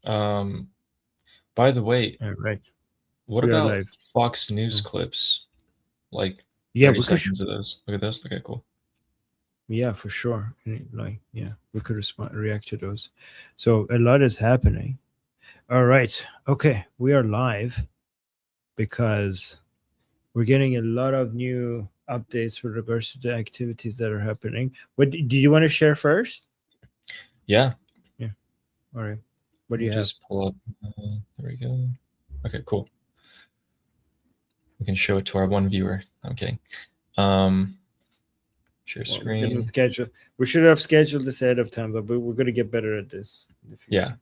By the way, All right. what We are about live. Fox News Oh. clips? Like Yeah, 30 we could. seconds of those. Look at this. Okay, cool. Yeah, for sure. Like, yeah, we could react to those. So a lot is happening. All right. Okay, we are live because we're getting a lot of new updates with regards to the activities that are happening. What do you want to share first? Yeah. Yeah. All right. What Let do me you have? just pull up. There we go. Okay, cool. We can show it to our one viewer. I'm kidding. Share Well, we didn't screen. schedule. We should have scheduled this ahead of time, but we're going to get better at this in the Yeah. future.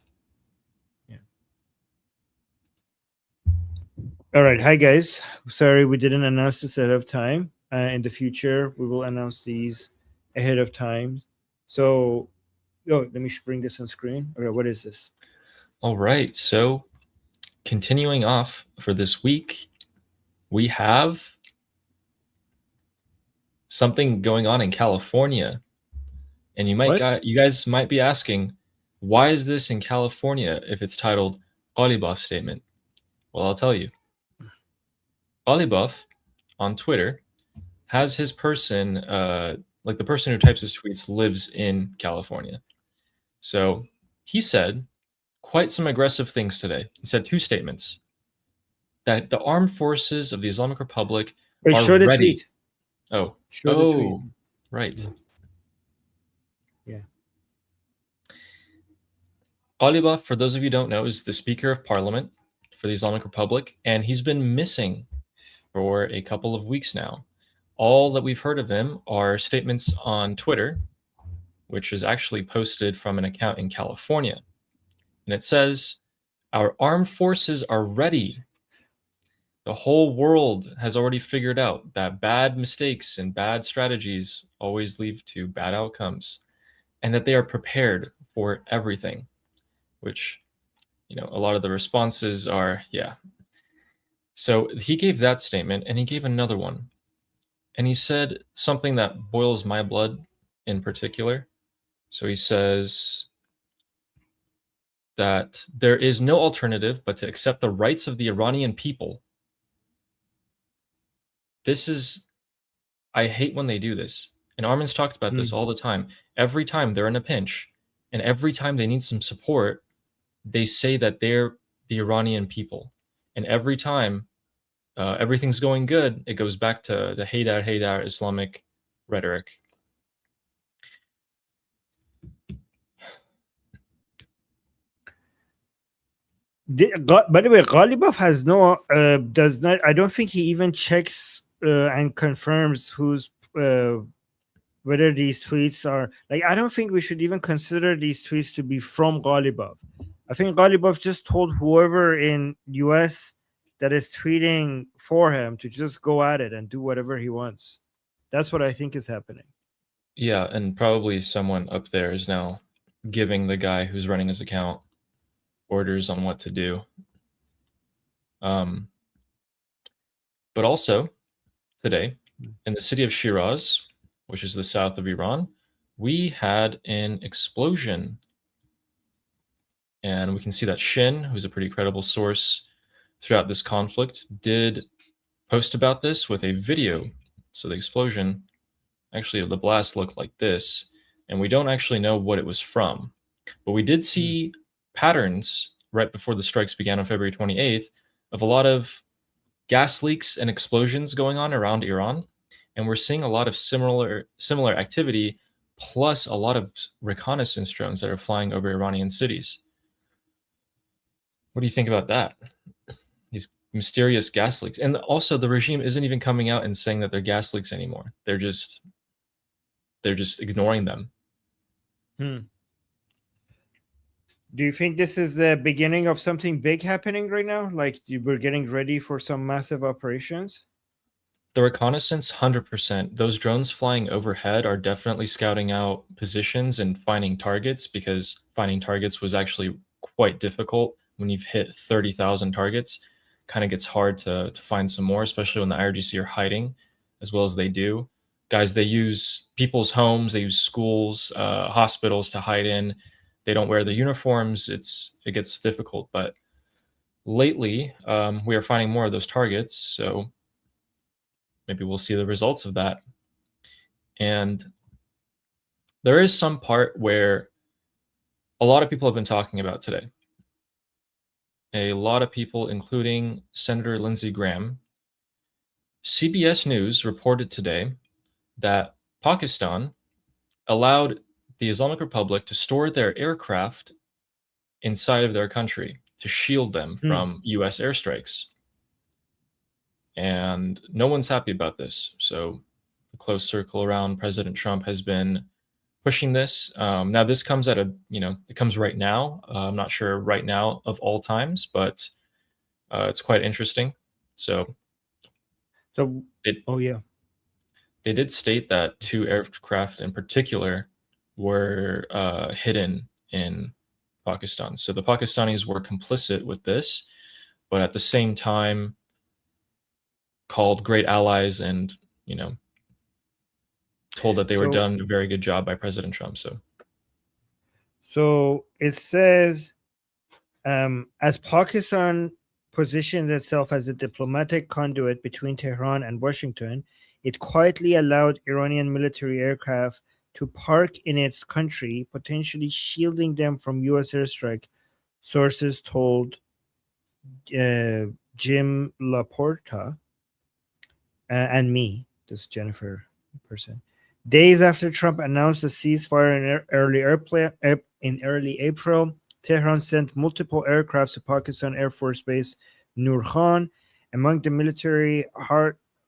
Yeah. All right. Hi, guys. Sorry we didn't announce this ahead of time. In the future, we will announce these ahead of time. So, let me bring this on screen. Okay, what is this? All right. So, continuing off for this week, we have something going on in California. And you guys might be asking, why is this in California if it's titled Ghalibaf Statement? Well, I'll tell you. Ghalibaf on Twitter has his person, like the person who types his tweets lives in California. So he said quite some aggressive things today. He said two statements: that the armed forces of the Islamic Republic are Show the ready. tweet. Oh, Show the tweet. Right. Yeah. Ghalibaf, for those of you who don't know, is the Speaker of Parliament for the Islamic Republic, and he's been missing for a couple of weeks now. All that we've heard of him are statements on Twitter, which is actually posted from an account in California. And it says, "Our armed forces are ready. The whole world has already figured out that bad mistakes and bad strategies always lead to bad outcomes, and that they are prepared for everything," which, a lot of the responses are, yeah. So he gave that statement, and he gave another one. And he said something that boils my blood in particular. So he says that there is no alternative but to accept the rights of the Iranian people. I hate when they do this. And Armin's talked about this all the time. Every time they're in a pinch, and every time they need some support, they say that they're the Iranian people. And every time everything's going good, it goes back to the Haydar Islamic rhetoric. By the way, Ghalibaf has no, does not, I don't think he even checks and confirms whether these tweets are, like, I don't think we should even consider these tweets to be from Ghalibaf. I think Ghalibaf just told whoever in US that is tweeting for him to just go at it and do whatever he wants. That's what I think is happening. Yeah, and probably someone up there is now giving the guy who's running his account orders on what to do. But also, today, in the city of Shiraz, which is the south of Iran, we had an explosion. And we can see that Shin, who's a pretty credible source throughout this conflict, did post about this with a video. So the explosion, actually the blast looked like this, and we don't actually know what it was from. But we did see patterns right before the strikes began on February 28th of a lot of gas leaks and explosions going on around Iran. And we're seeing a lot of similar activity, plus a lot of reconnaissance drones that are flying over Iranian cities. What do you think about that? These mysterious gas leaks. And also the regime isn't even coming out and saying that they're gas leaks anymore. They're just ignoring them. Do you think this is the beginning of something big happening right now? Like we're getting ready for some massive operations? The reconnaissance, 100%. Those drones flying overhead are definitely scouting out positions and finding targets, because finding targets was actually quite difficult. When you've hit 30,000 targets, kind of gets hard to find some more, especially when the IRGC are hiding as well as they do. Guys, they use people's homes, they use schools, hospitals to hide in. they don't wear the uniforms, it gets difficult. But lately, we are finding more of those targets, so maybe we'll see the results of that. And there is some part where a lot of people have been talking about today. A lot of people, including Senator Lindsey Graham. CBS News reported today that Pakistan allowed the Islamic Republic to store their aircraft inside of their country to shield them from US airstrikes. And no one's happy about this. So the close circle around President Trump has been pushing this. Now this comes at it comes right now. I'm not sure right now of all times, but it's quite interesting. So oh yeah. They did state that 2 aircraft in particular were hidden in Pakistan. So the Pakistanis were complicit with this, but at the same time called great allies and, told that they were done a very good job by President Trump. So it says, as Pakistan positioned itself as a diplomatic conduit between Tehran and Washington, it quietly allowed Iranian military aircraft to park in its country, potentially shielding them from U.S. airstrike, sources told Jim Laporta and me, this Jennifer person. Days after Trump announced a ceasefire in early April, Tehran sent multiple aircrafts to Pakistan Air Force Base Nur Khan. Among the military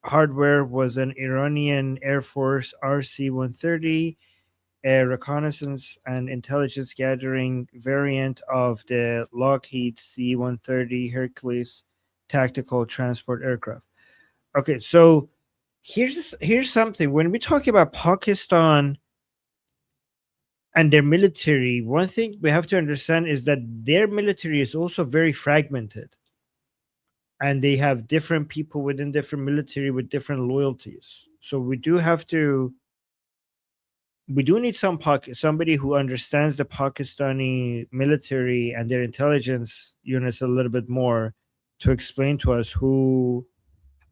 hardware was an Iranian Air Force RC-130, a reconnaissance and intelligence gathering variant of the Lockheed C-130 Hercules tactical transport aircraft. Okay, so here's something. When we talk about Pakistan and their military, one thing we have to understand is that their military is also very fragmented. And they have different people within different military with different loyalties. So we do need somebody who understands the Pakistani military and their intelligence units a little bit more to explain to us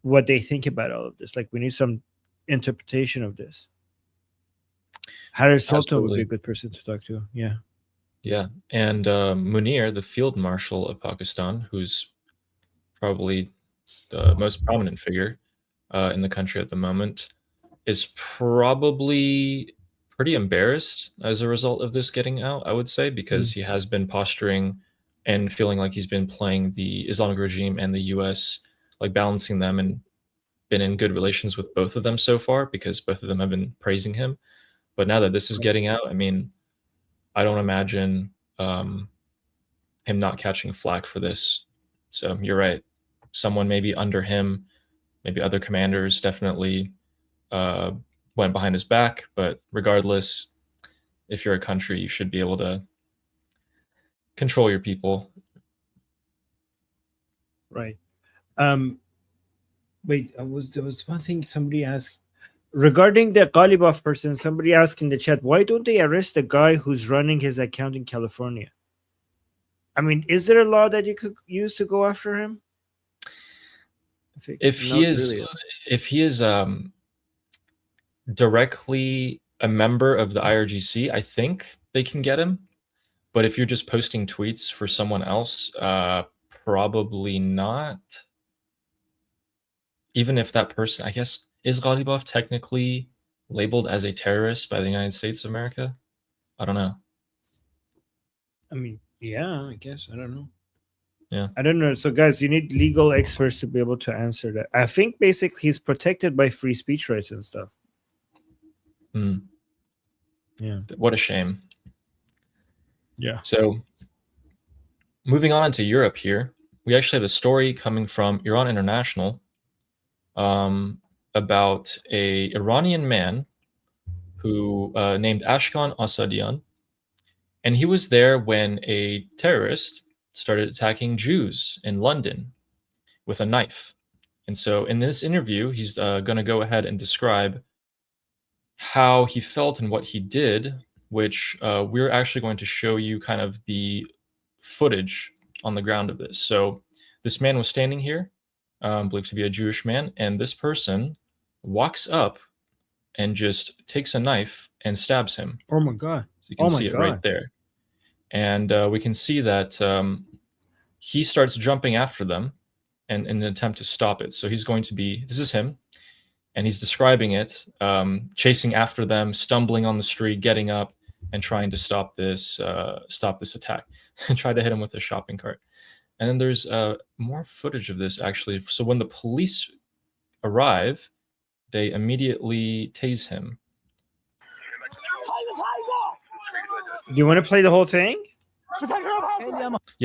what they think about all of this. Like, we need some interpretation of this. Harris Sultan would be a good person to talk to. Yeah. Yeah. And Munir, the field marshal of Pakistan, who's probably the most prominent figure in the country at the moment, is probably pretty embarrassed as a result of this getting out, I would say, because he has been posturing and feeling like he's been playing the Islamic regime and the US, like balancing them, and been in good relations with both of them so far because both of them have been praising him. But now that this is getting out, I mean, I don't imagine him not catching flack for this. So you're right. Someone maybe under him, maybe other commanders definitely went behind his back. But regardless, if you're a country, you should be able to control your people. Right. Wait, there was one thing somebody asked regarding the Ghalibaf person. Somebody asked in the chat, why don't they arrest the guy who's running his account in California? I mean, is there a law that you could use to go after him? If he is directly a member of the IRGC, I think they can get him. But if you're just posting tweets for someone else, probably not. Even if that person, I guess, is Ghalibaf technically labeled as a terrorist by the United States of America? I don't know. I mean, yeah, I guess. I don't know. Yeah. I don't know. So, guys, you need legal experts to be able to answer that. I think basically he's protected by free speech rights and stuff. Yeah. What a shame. Yeah. So, moving on into Europe here, we actually have a story coming from Iran International about a Iranian man who named Ashkan Asadian. And he was there when a terrorist started attacking Jews in London with a knife. And so in this interview, he's going to go ahead and describe how he felt and what he did which we're actually going to show you kind of the footage on the ground of this. So this man was standing here, believed to be a Jewish man, and this person walks up and just takes a knife and stabs him. Oh my God. So you can Oh my see it right God. there. And we can see that he starts jumping after them in an attempt to stop it. So he's going to be, this is him, and he's describing it, chasing after them, stumbling on the street, getting up, and trying to stop this attack, and try to hit him with a shopping cart. And then there's more footage of this, actually. So when the police arrive, they immediately tase him. Do you want to play the whole thing?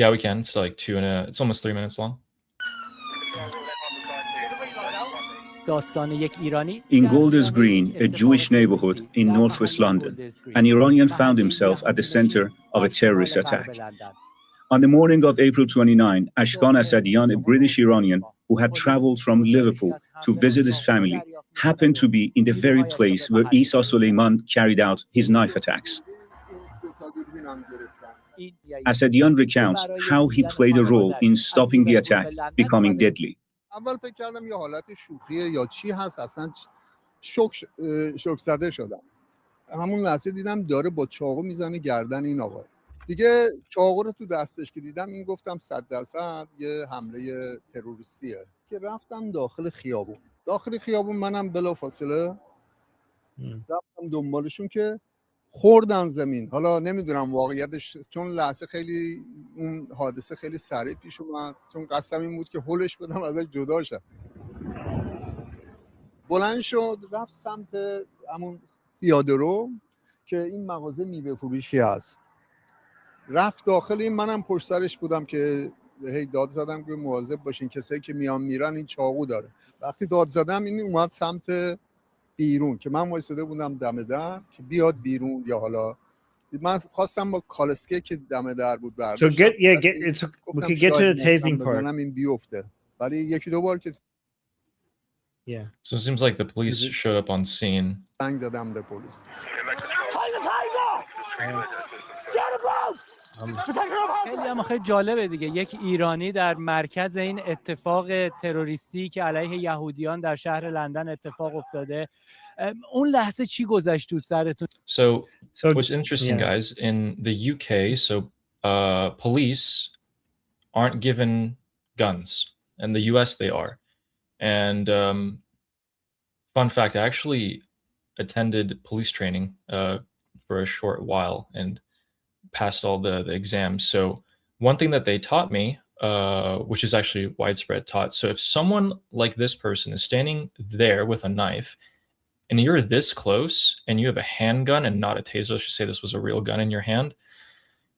Yeah, we can. It's like it's almost 3 minutes long. In Golders Green, a Jewish neighborhood in northwest London, an Iranian found himself at the center of a terrorist attack. On the morning of April 29, Ashkan Asadian, a British Iranian who had traveled from Liverpool to visit his family, happened to be in the very place where Isa Soleiman carried out his knife attacks. Asadian recounts how he played a role in stopping the attack becoming deadly. اول فکر کردم یه حالت شوخیه یا چی هست، اصلا شوک زده شدم. همون لحظه دیدم داره با چاقو میزنه گردن این آقا. دیگه چاقو رو تو دستش که دیدم این گفتم 100% یه حمله تروریستیه. که رفتم داخل خیابون منم بلافاصله رفتم دنبالشون که خوردن زمین. حالا نمیدونم واقعیتش، چون لحظه خیلی اون حادثه خیلی سریع پیش اومد، چون قسم این بود که هولش بدم ازش جدا شد. بلند شد رفت سمت همون پیاده رو که این مغازه میوه فروشی هست، رفت داخل. این منم پشت سرش بودم که هی داد زدم که مواظب باشین کسایی که میان میرن این چاقو داره. وقتی داد زدم این اومد سمت بیرون که من وایساده بودم دم در که بیاد بیرون، یا حالا من خواستم با کالسکه که دم در بود برداشتم. So we can get to the tasing part. این بیفته. ولی یکی دو بار که Yeah. So it seems like the police showed up on scene. زنگ زدم به پلیس. خیلی جالبه دیگه، یک ایرانی در مرکز این اتفاق تروریستی که علیه یهودیان در شهر لندن اتفاق افتاده. اون لحظه چی گذشت تو سرتون؟ So what's interesting, guys, in the UK, so police aren't given guns. In the US, they are. And fun fact, I actually attended police training for a short while and passed all the exams. So one thing that they taught me, which is actually widespread taught, so if someone like this person is standing there with a knife and you're this close and you have a handgun and not a taser, let's just say this was a real gun in your hand,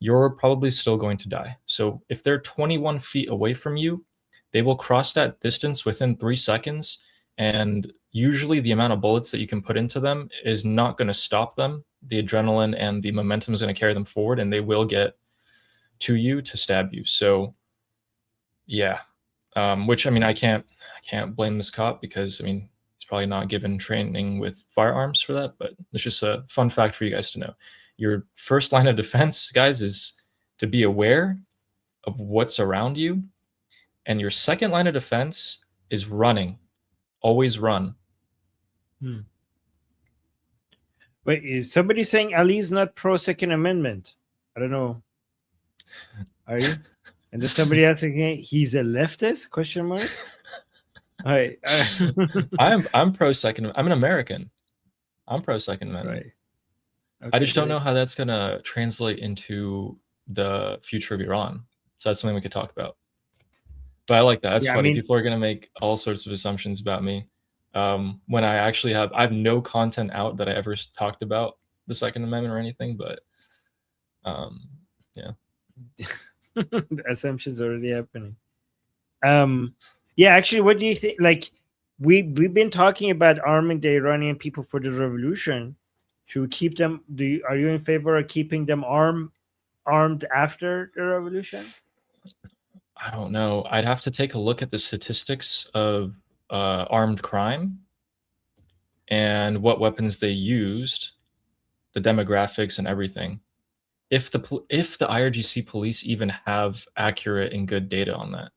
you're probably still going to die. So if they're 21 feet away from you, they will cross that distance within 3 seconds, and usually the amount of bullets that you can put into them is not going to stop them. The adrenaline and the momentum is going to carry them forward, and they will get to you to stab you. So yeah, which, I mean, I can't blame this cop, because I mean, he's probably not given training with firearms for that, but it's just a fun fact for you guys to know. Your first line of defense, guys, is to be aware of what's around you, and your second line of defense is running. Always run. Wait, is somebody saying Ali's not pro Second Amendment? I don't know. Are you? And there's somebody else again. He's a leftist? Question mark. All right. I'm pro Second. I'm an American. I'm pro Second Amendment. Right. Okay, I just don't know how that's gonna translate into the future of Iran. So that's something we could talk about. But I like that. That's funny. I mean, people are gonna make all sorts of assumptions about me. When I actually I have no content out that I ever talked about the Second Amendment or anything, but yeah. The assumptions already happening. Yeah, actually, what do you think? Like, we've been talking about arming the Iranian people for the revolution. Should we keep them? Are you in favor of keeping them armed after the revolution? I don't know. I'd have to take a look at the statistics of armed crime and what weapons they used. the demographics and everything. If the IRGC police even have accurate and good data on that,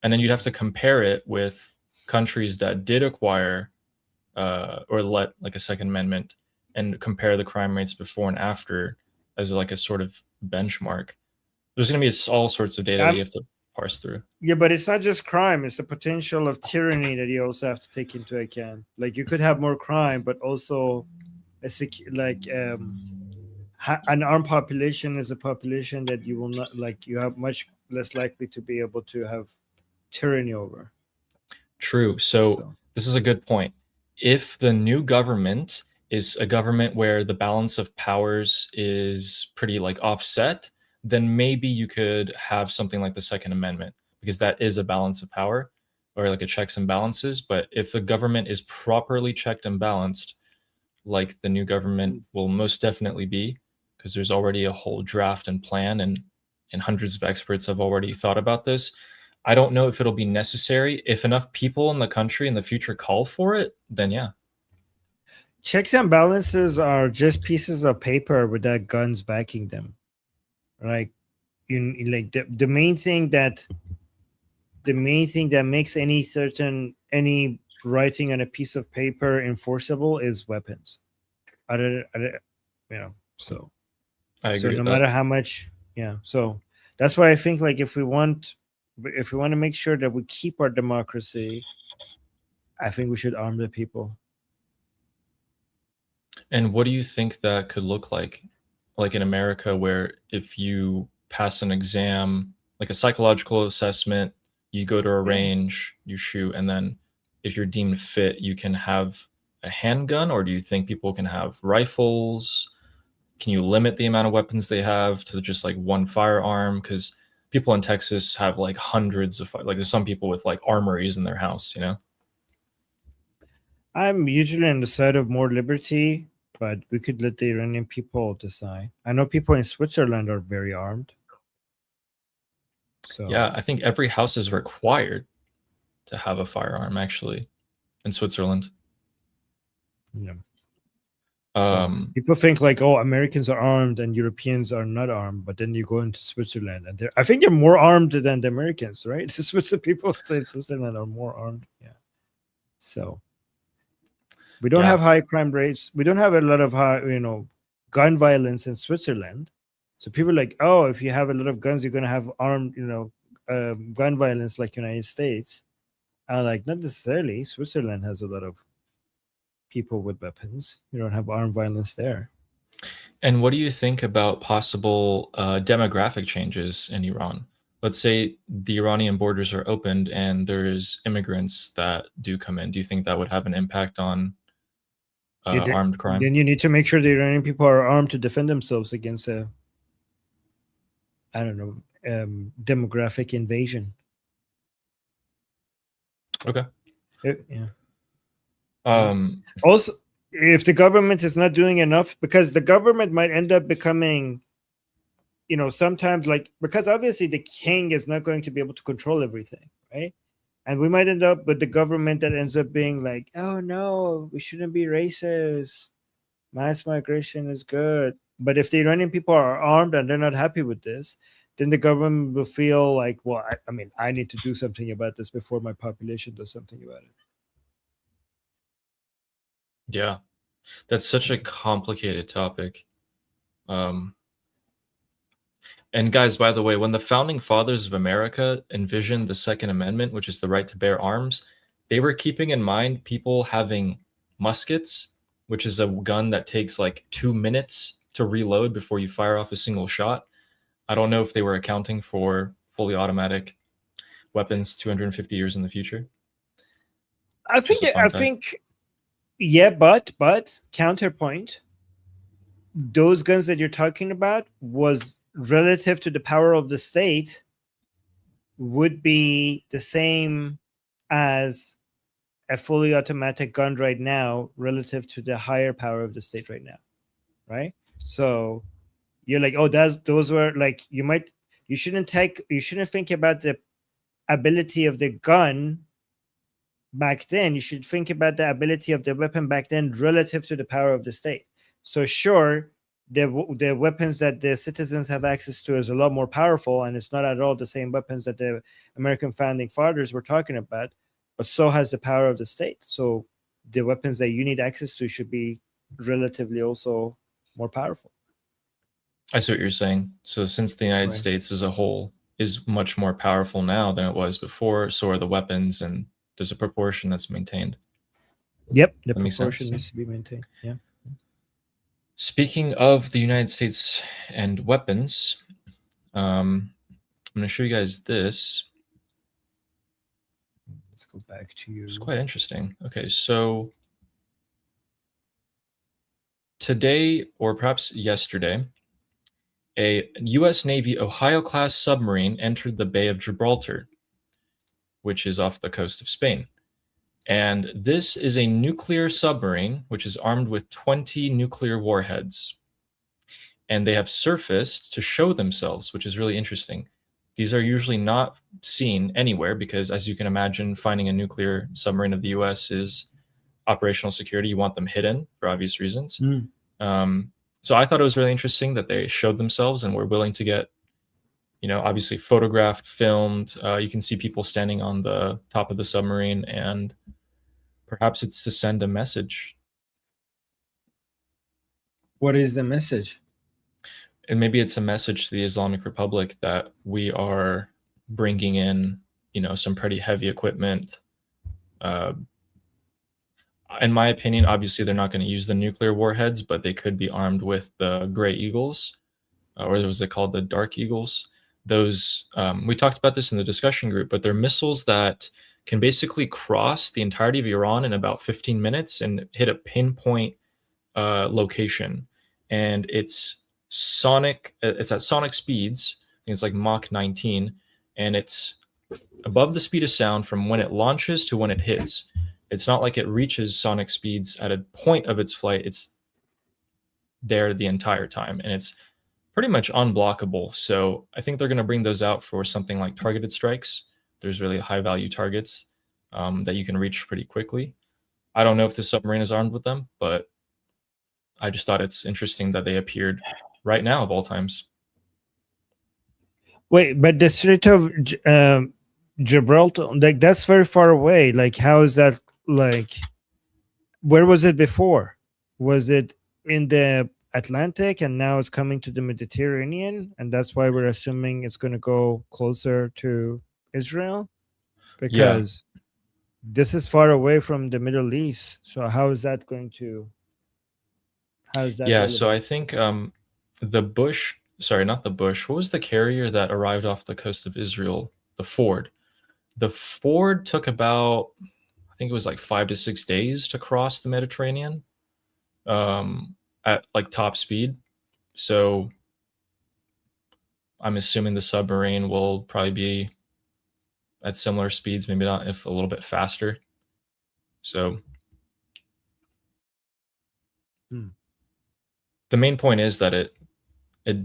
and then you'd have to compare it with countries that did acquire or let like a Second Amendment, and compare the crime rates before and after as like a sort of benchmark. There's going to be all sorts of data that you have to parse through. Yeah, but it's not just crime. It's the potential of tyranny that you also have to take into account. Like you could have more crime, but also an armed population is a population that you will not like. You have much less likely to be able to have tyranny over. True. So this is a good point. If the new government is a government where the balance of powers is pretty like offset, then maybe you could have something like the Second Amendment, because that is a balance of power or like a checks and balances. But if the government is properly checked and balanced, like the new government will most definitely be, because there's already a whole draft and plan, and hundreds of experts have already thought about this. I don't know if it'll be necessary. If enough people in the country in the future call for it, then yeah. Checks and balances are just pieces of paper without guns backing them. Like, the main thing that makes any writing on a piece of paper enforceable is weapons. So I agree. So no with matter that. how much, yeah. So that's why I think like if we want to make sure that we keep our democracy, I think we should arm the people. And what do you think that could look like in America, where if you pass an exam, like a psychological assessment, you go to a range, you shoot, and then if you're deemed fit, you can have a handgun? Or do you think people can have rifles? Can you limit the amount of weapons they have to just like one firearm? Because people in Texas have like hundreds of, like there's some people with like armories in their house, you know? I'm usually on the side of more liberty, but we could let the Iranian people decide. I know people in Switzerland are very armed. So yeah, I think every house is required to have a firearm actually in Switzerland. Yeah. People think like, oh, Americans are armed and Europeans are not armed, but then you go into Switzerland and I think they're more armed than the Americans, right? The people say Switzerland are more armed. Yeah. So we don't have high crime rates. We don't have a lot of high, gun violence in Switzerland. So people are like, oh, if you have a lot of guns, you're going to have armed, gun violence like United States. Like, not necessarily. Switzerland has a lot of people with weapons. You don't have armed violence there. And what do you think about possible demographic changes in Iran? Let's say the Iranian borders are opened and there's immigrants that do come in. Do you think that would have an impact on armed crime? Then you need to make sure the Iranian people are armed to defend themselves against a, demographic invasion. Okay. Yeah. Also, if the government is not doing enough, because the government might end up becoming, sometimes because obviously the king is not going to be able to control everything, right? And we might end up with the government that ends up being like, oh no, we shouldn't be racist. Mass migration is good. But if the Iranian people are armed and they're not happy with this, then the government will feel like, well, I need to do something about this before my population does something about it. Yeah, that's such a complicated topic. And guys, by the way, when the founding fathers of America envisioned the Second Amendment, which is the right to bear arms, they were keeping in mind people having muskets, which is a gun that takes like 2 minutes to reload before you fire off a single shot. I don't know if they were accounting for fully automatic weapons 250 years in the future. I think, yeah, but counterpoint, those guns that you're talking about was relative to the power of the state would be the same as a fully automatic gun right now relative to the higher power of the state right now, right? So you're like, oh, those were like, you shouldn't think about the ability of the gun back then. You should think about the ability of the weapon back then relative to the power of the state. So sure, the weapons that the citizens have access to is a lot more powerful, and it's not at all the same weapons that the American founding fathers were talking about, but so has the power of the state. So the weapons that you need access to should be relatively also more powerful. I see what you're saying. So since the United Right. States as a whole is much more powerful now than it was before, so are the weapons, and there's a proportion that's maintained. Yep, the That makes proportion sense. needs to be maintained. Yeah. Speaking of the United States and weapons, I'm going to show you guys this. Let's go back to you. It's quite interesting. Okay, so today, or perhaps yesterday, a U.S. Navy Ohio-class submarine entered the Bay of Gibraltar, which is off the coast of Spain. And this is a nuclear submarine, which is armed with 20 nuclear warheads. And they have surfaced to show themselves, which is really interesting. These are usually not seen anywhere because, as you can imagine, finding a nuclear submarine of the U.S. is operational security. You want them hidden for obvious reasons. So I thought it was really interesting that they showed themselves and were willing to get, obviously photographed, filmed. You can see people standing on the top of the submarine, and perhaps it's to send a message. What is the message? And maybe it's a message to the Islamic Republic that we are bringing in, some pretty heavy equipment. In my opinion, obviously they're not going to use the nuclear warheads, but they could be armed with the Gray Eagles, or was it called the Dark Eagles? Those, we talked about this in the discussion group, but they're missiles that can basically cross the entirety of Iran in about 15 minutes and hit a pinpoint location. And it's at sonic speeds. I think it's like Mach 19, and it's above the speed of sound from when it launches to when it hits. It's not like it reaches sonic speeds at a point of its flight. It's there the entire time, and it's pretty much unblockable. So I think they're going to bring those out for something like targeted strikes. There's really high value targets that you can reach pretty quickly. I don't know if the submarine is armed with them, but I just thought it's interesting that they appeared right now of all times. Wait, but the Strait of Gibraltar, like that's very far away. Like, how is that? Like, where was it before? Was it in the Atlantic and now it's coming to the Mediterranean, and that's why we're assuming it's going to go closer to Israel? Because this is far away from the Middle East. So how is that going to? How is that? Yeah, so I think the Bush, sorry, not the Bush. What was the carrier that arrived off the coast of Israel? The Ford. The Ford took about, I think it was like 5 to 6 days to cross the Mediterranean at like top speed. So I'm assuming the submarine will probably be at similar speeds, maybe not, if a little bit faster. So the main point is that it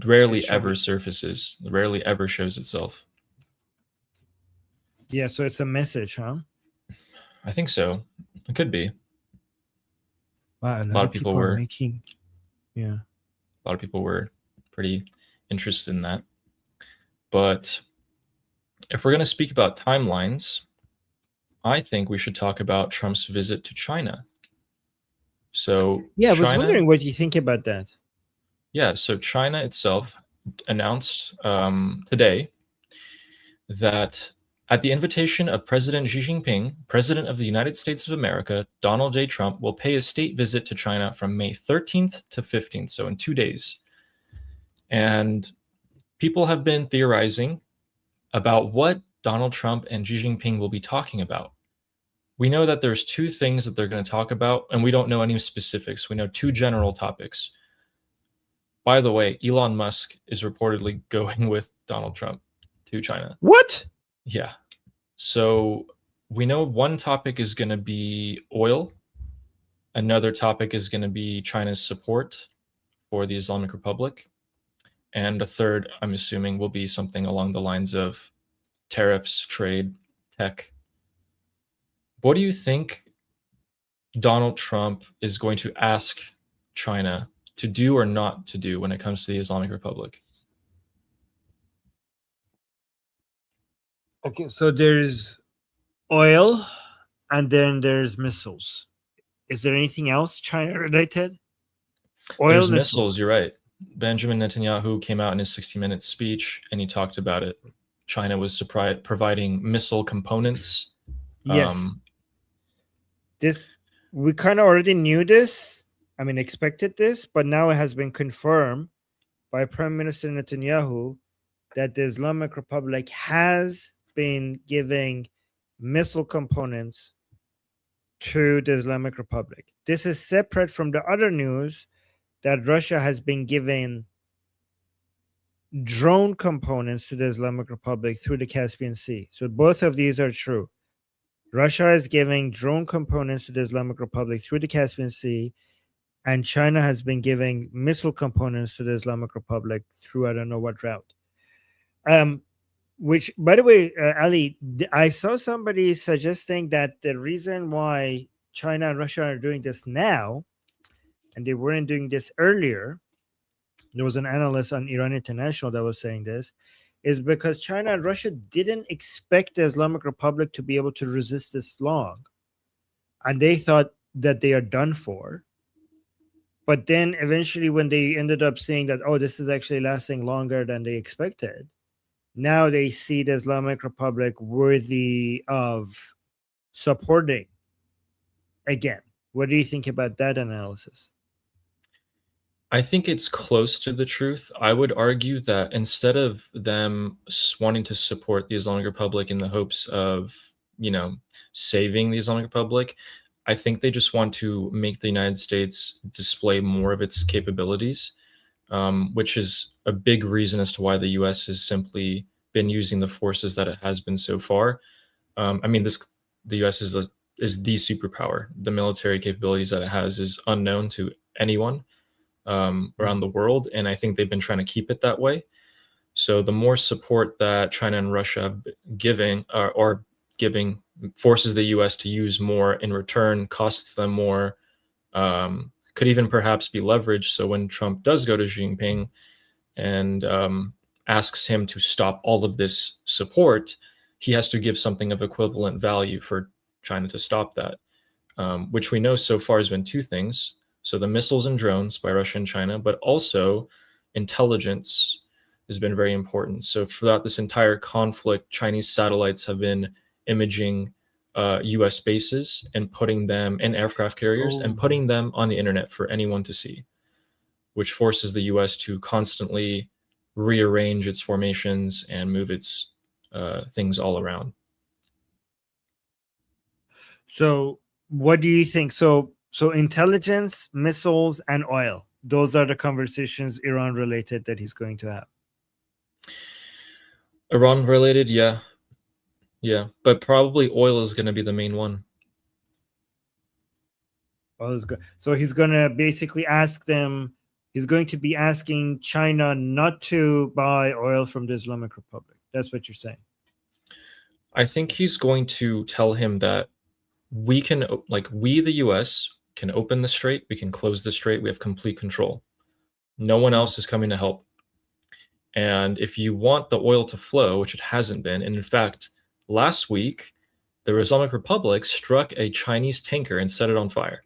rarely ever surfaces, it rarely ever shows itself. Yeah, so it's a message, huh? I think so. It could be. Wow, A lot of people were making. Yeah. A lot of people were pretty interested in that. But if we're going to speak about timelines, I think we should talk about Trump's visit to China. So yeah, I was wondering what you think about that. Yeah, so China itself announced today that at the invitation of President Xi Jinping, President of the United States of America, Donald J. Trump will pay a state visit to China from May 13th to 15th, so in 2 days. And people have been theorizing about what Donald Trump and Xi Jinping will be talking about. We know that there's 2 things that they're going to talk about, and we don't know any specifics. We know 2 general topics. By the way, Elon Musk is reportedly going with Donald Trump to China. What? Yeah. So we know one topic is going to be oil. Another topic is going to be China's support for the Islamic Republic. And a third, I'm assuming, will be something along the lines of tariffs, trade, tech. What do you think Donald Trump is going to ask China to do or not to do when it comes to the Islamic Republic? Okay, so there's oil and then there's missiles. Is there anything else China related? Oil, There's missiles. missiles, you're right. Benjamin Netanyahu came out in his 60-minute speech and he talked about it. China was providing missile components. Yes. This, we kind of already knew this. I mean, expected this, but now it has been confirmed by Prime Minister Netanyahu that the Islamic Republic has been giving missile components to the Islamic Republic. This is separate from the other news that Russia has been giving drone components to the Islamic Republic through the Caspian Sea. So both of these are true. Russia is giving drone components to the Islamic Republic through the Caspian Sea, and China has been giving missile components to the Islamic Republic through I don't know what route. Which, by the way, Ali, I saw somebody suggesting that the reason why China and Russia are doing this now, and they weren't doing this earlier, there was an analyst on Iran International that was saying this, is because China and Russia didn't expect the Islamic Republic to be able to resist this long. And they thought that they are done for. But then eventually when they ended up seeing that, oh, this is actually lasting longer than they expected, now they see the Islamic Republic worthy of supporting again. What do you think about that analysis? I think it's close to the truth. I would argue that instead of them wanting to support the Islamic Republic in the hopes of, saving the Islamic Republic, I think they just want to make the United States display more of its capabilities, which is a big reason as to why the U.S. has simply been using the forces that it has been so far. The U.S. is the superpower. The military capabilities that it has is unknown to anyone around the world, and I think they've been trying to keep it that way. So the more support that China and Russia have giving or giving forces the U.S. to use more in return costs them more, could even perhaps be leveraged. So when Trump does go to Xi Jinping and asks him to stop all of this support, he has to give something of equivalent value for China to stop that, which we know so far has been two things. So the missiles and drones by Russia and China, but also intelligence has been very important. So throughout this entire conflict, Chinese satellites have been imaging US bases and putting them in aircraft carriers and putting them on the internet for anyone to see, which forces the US to constantly rearrange its formations and move its things all around. So what do you think? So intelligence, missiles, and oil. Those are the conversations Iran related that he's going to have. Iran related, yeah. Yeah, but probably oil is going to be the main one. Oil is good. So he's going to basically ask them, he's going to be asking China not to buy oil from the Islamic Republic. That's what you're saying. I think he's going to tell him that we, the US, can open the strait, we can close the strait, we have complete control. No one else is coming to help. And if you want the oil to flow, which it hasn't been, and in fact, last week, the Islamic Republic struck a Chinese tanker and set it on fire.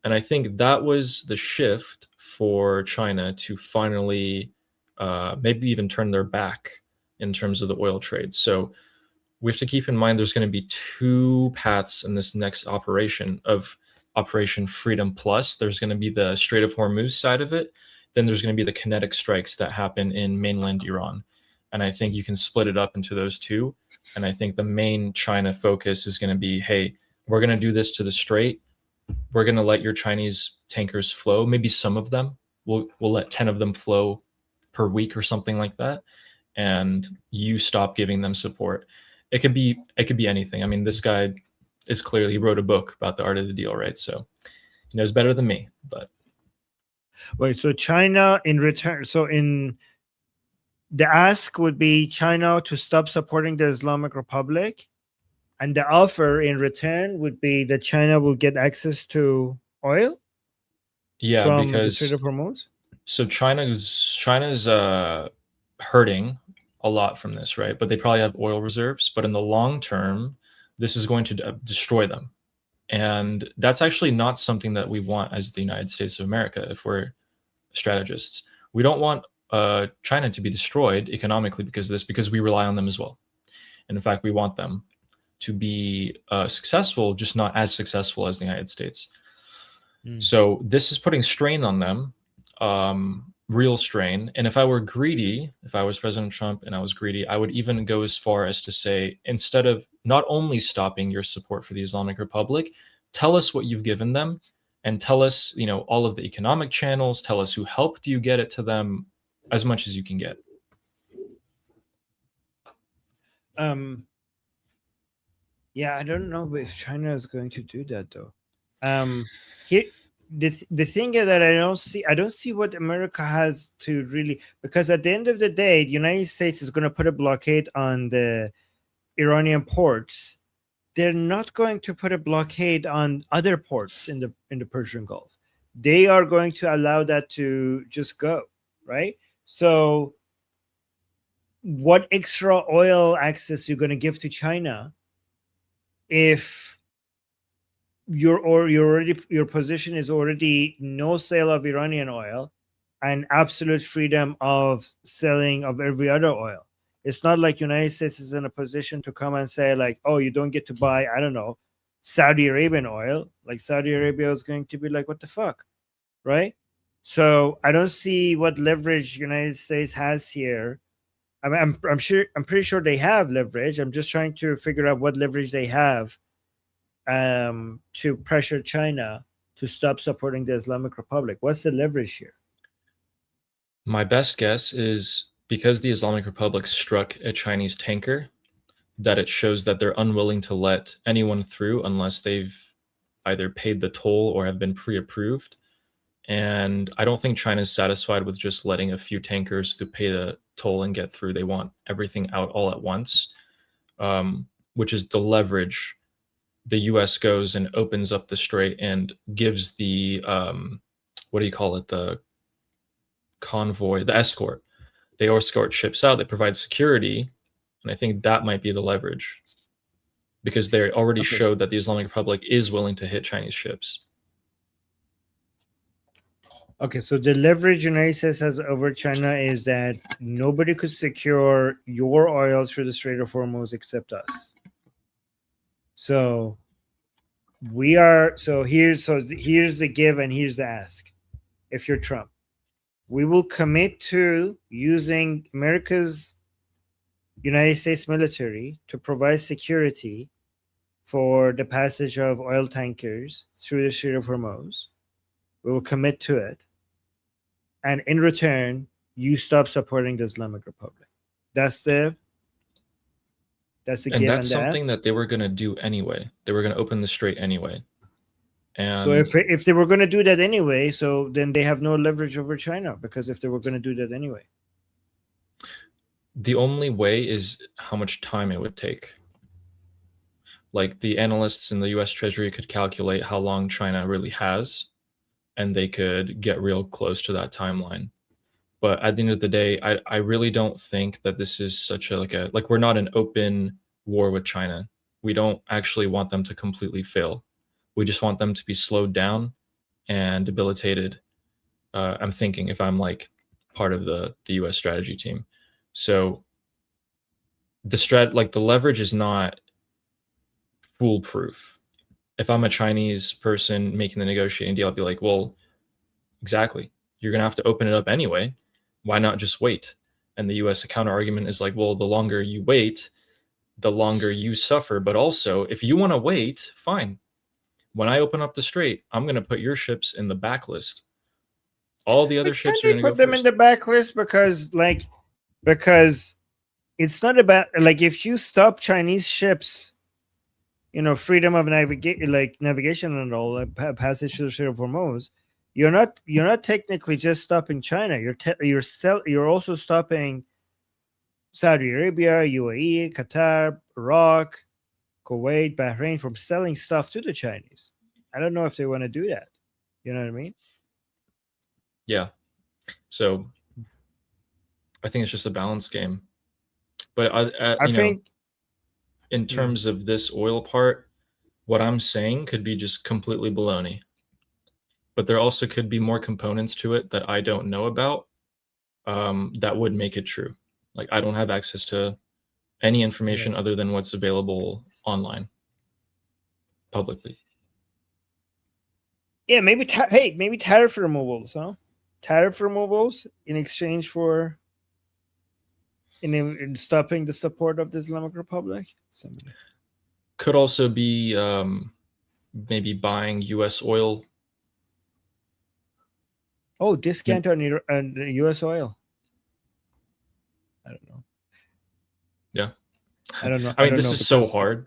And I think that was the shift for China to finally maybe even turn their back in terms of the oil trade. So we have to keep in mind there's going to be two paths in this next operation of Operation Freedom Plus. There's going to be the Strait of Hormuz side of it. Then there's going to be the kinetic strikes that happen in mainland Iran. And I think you can split it up into those two. And I think the main China focus is going to be, hey, we're going to do this to the strait. We're going to let your Chinese tankers flow. Maybe some of them. We'll let 10 of them flow per week or something like that. And you stop giving them support. It could be anything. I mean, this guy is clearly, he wrote a book about the art of the deal, right? So he knows better than me, but. Wait, so China in return, the ask would be China to stop supporting the Islamic Republic, and the offer in return would be that China will get access to oil? Yeah, from the because Strait of Hormuz? so China's hurting a lot from this, right? But they probably have oil reserves. But in the long term, this is going to destroy them, and that's actually not something that we want as the United States of America. If we're strategists, we don't want China to be destroyed economically because of this, because we rely on them as well. And in fact, we want them to be successful, just not as successful as the United States. So this is putting strain on them, real strain. And if I were greedy, if I was President Trump and I was greedy, I would even go as far as to say, instead of not only stopping your support for the Islamic Republic, tell us what you've given them, and tell us, all of the economic channels, tell us who helped you get it to them, as much as you can get. Yeah, I don't know if China is going to do that though. Here, the thing is that I don't see what America has to really, because at the end of the day, the United States is going to put a blockade on the Iranian ports. They're not going to put a blockade on other ports in the Persian Gulf. They are going to allow that to just go, right? So what extra oil access you're going to give to China if your position is already no sale of Iranian oil and absolute freedom of selling of every other oil? It's not like United States is in a position to come and say like, oh, you don't get to buy, I don't know, Saudi Arabian oil. Like Saudi Arabia is going to be like, what the fuck, right? So I don't see what leverage United States has here. I mean, I'm pretty sure they have leverage. I'm just trying to figure out what leverage they have to pressure China to stop supporting the Islamic Republic. What's the leverage here? My best guess is because the Islamic Republic struck a Chinese tanker, that it shows that they're unwilling to let anyone through unless they've either paid the toll or have been pre-approved. And I don't think China's satisfied with just letting a few tankers to pay the toll and get through. They want everything out all at once, which is the leverage. The U.S. goes and opens up the strait and gives the, what do you call it, the convoy, the escort. They escort ships out, they provide security, and I think that might be the leverage, because they already showed that the Islamic Republic is willing to hit Chinese ships. Okay, so the leverage United States has over China is that nobody could secure your oil through the Strait of Hormuz except us. So here's the give and here's the ask. If you're Trump, we will commit to using America's United States military to provide security for the passage of oil tankers through the Strait of Hormuz. We will commit to it. And in return, you stop supporting the Islamic Republic. That's the and that's something that they were going to do anyway. They were going to open the strait anyway. And so if they were going to do that anyway, so then they have no leverage over China, because if they were going to do that anyway. The only way is how much time it would take. Like the analysts in the US Treasury could calculate how long China really has, and they could get real close to that timeline. But at the end of the day, I really don't think that this is such a like we're not an open war with China. We don't actually want them to completely fail. We just want them to be slowed down and debilitated. I'm thinking if I'm like part of the US strategy team. So the leverage is not foolproof. If I'm a Chinese person making the negotiating deal, I'd be like, well, exactly. You're going to have to open it up anyway. Why not just wait? And the US counter argument is like, well, the longer you wait, the longer you suffer. But also, if you want to wait, fine. When I open up the strait, I'm going to put your ships in the backlist. All the other ships are going to go put them first. in the backlist because it's not about like if you stop Chinese ships, freedom of navigation and all, passage to the Strait of Hormuz, you're not technically just stopping China. You're also stopping Saudi Arabia, UAE, Qatar, Iraq, Kuwait, Bahrain from selling stuff to the Chinese. I don't know if they want to do that. You know what I mean? Yeah. So I think it's just a balance game. But I think in terms of this oil part, what I'm saying could be just completely baloney. But there also could be more components to it that I don't know about that would make it true. Like I don't have access to any information other than what's available online publicly. Yeah, maybe maybe tariff removals, huh? Tariff removals in exchange for in stopping the support of the Islamic Republic. Somebody. Could also be maybe buying U.S. oil. Oh, discount on U.S. oil. I don't know. Yeah. I don't know. I mean, this is so hard.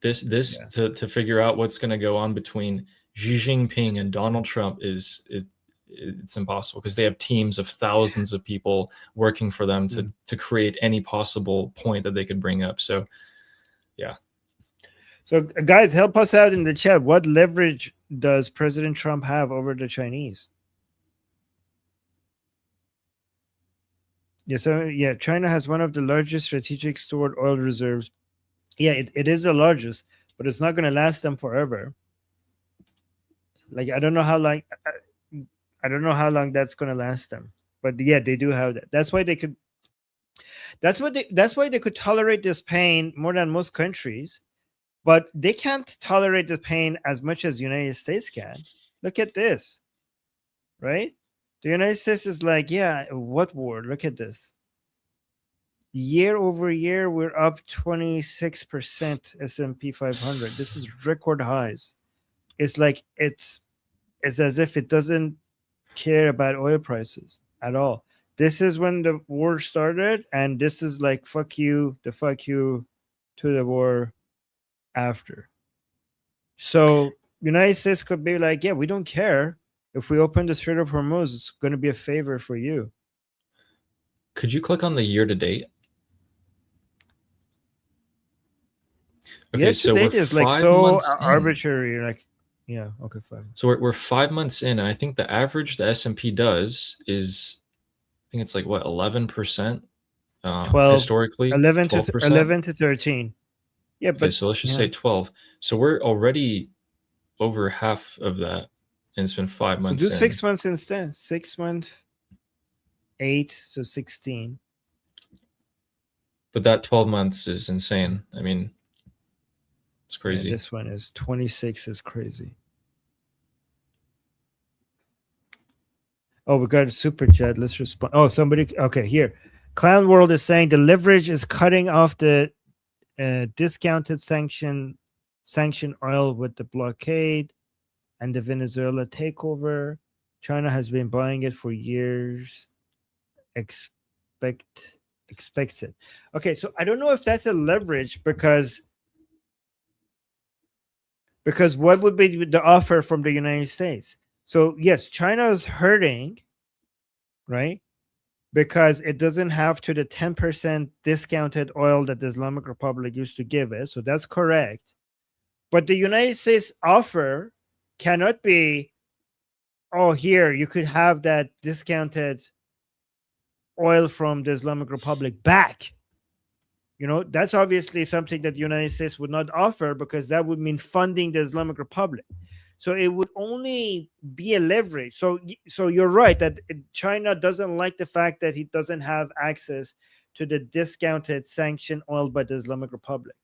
This to figure out what's going to go on between Xi Jinping and Donald Trump it's impossible because they have teams of thousands of people working for them to create any possible point that they could bring up. So, yeah. So, guys, help us out in the chat. What leverage does President Trump have over the Chinese? Yeah, so yeah, China has one of the largest strategic stored oil reserves. Yeah, it is the largest, but it's not going to last them forever. Like I don't know how long that's going to last them. But yeah, they do have that. That's why they could. That's why they could tolerate this pain more than most countries, but they can't tolerate the pain as much as the United States can. Look at this, right? The United States is like, yeah, what war? Look at this. Year over year, we're up 26% S&P 500. This is record highs. It's like it's as if it doesn't care about oil prices at all. This is when the war started, and this is like fuck you to the war after. So United States could be like, yeah, we don't care. If we open the Strait of Hormuz, it's going to be a favor for you. Could you click on the year to date? Okay, year so to date we're is like 5 so months in. arbitrary. Like, yeah, okay, 5. So we're 5 months in, and I think the average the S&P does is, I think it's like what 11%. 12 historically, 11 12%? to 11 to 13. Yeah, Okay, but so let's just say 12. So we're already over half of that, and it's been 5 months. Do in. 6 months instead. 6 months, 8, so 16. But that 12 months is insane. I mean, it's crazy. Yeah, this one is 26 is crazy. Oh, we got a super chat. Let's respond. Oh, somebody. Okay, here. Clown World is saying the leverage is cutting off the discounted sanction oil with the blockade and the Venezuela takeover. China has been buying it for years. Expects it. Okay, so I don't know if that's a leverage because what would be the offer from the United States? So yes, China is hurting, right? Because it doesn't have to the 10% discounted oil that the Islamic Republic used to give it. So that's correct. But the United States offer cannot be, oh, here, you could have that discounted oil from the Islamic Republic back. You know, that's obviously something that the United States would not offer because that would mean funding the Islamic Republic. So it would only be a leverage. So you're right that China doesn't like the fact that he doesn't have access to the discounted sanctioned oil by the Islamic Republic.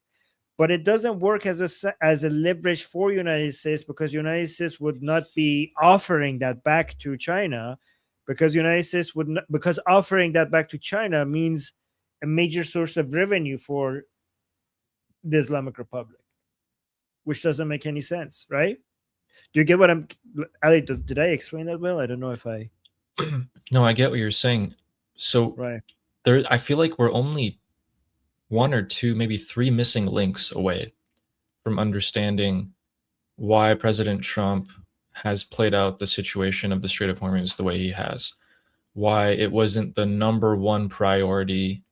But it doesn't work as a leverage for United States because United States would not be offering that back to China because United States would not, because offering that back to China means a major source of revenue for the Islamic Republic, which doesn't make any sense, right? Do you get what I'm, Ali? Did I explain that well? I don't know if I. No, I get what you're saying. So right there, I feel like we're only 1 or 2, maybe 3 missing links away from understanding why President Trump has played out the situation of the Strait of Hormuz the way he has, why it wasn't the #1 priority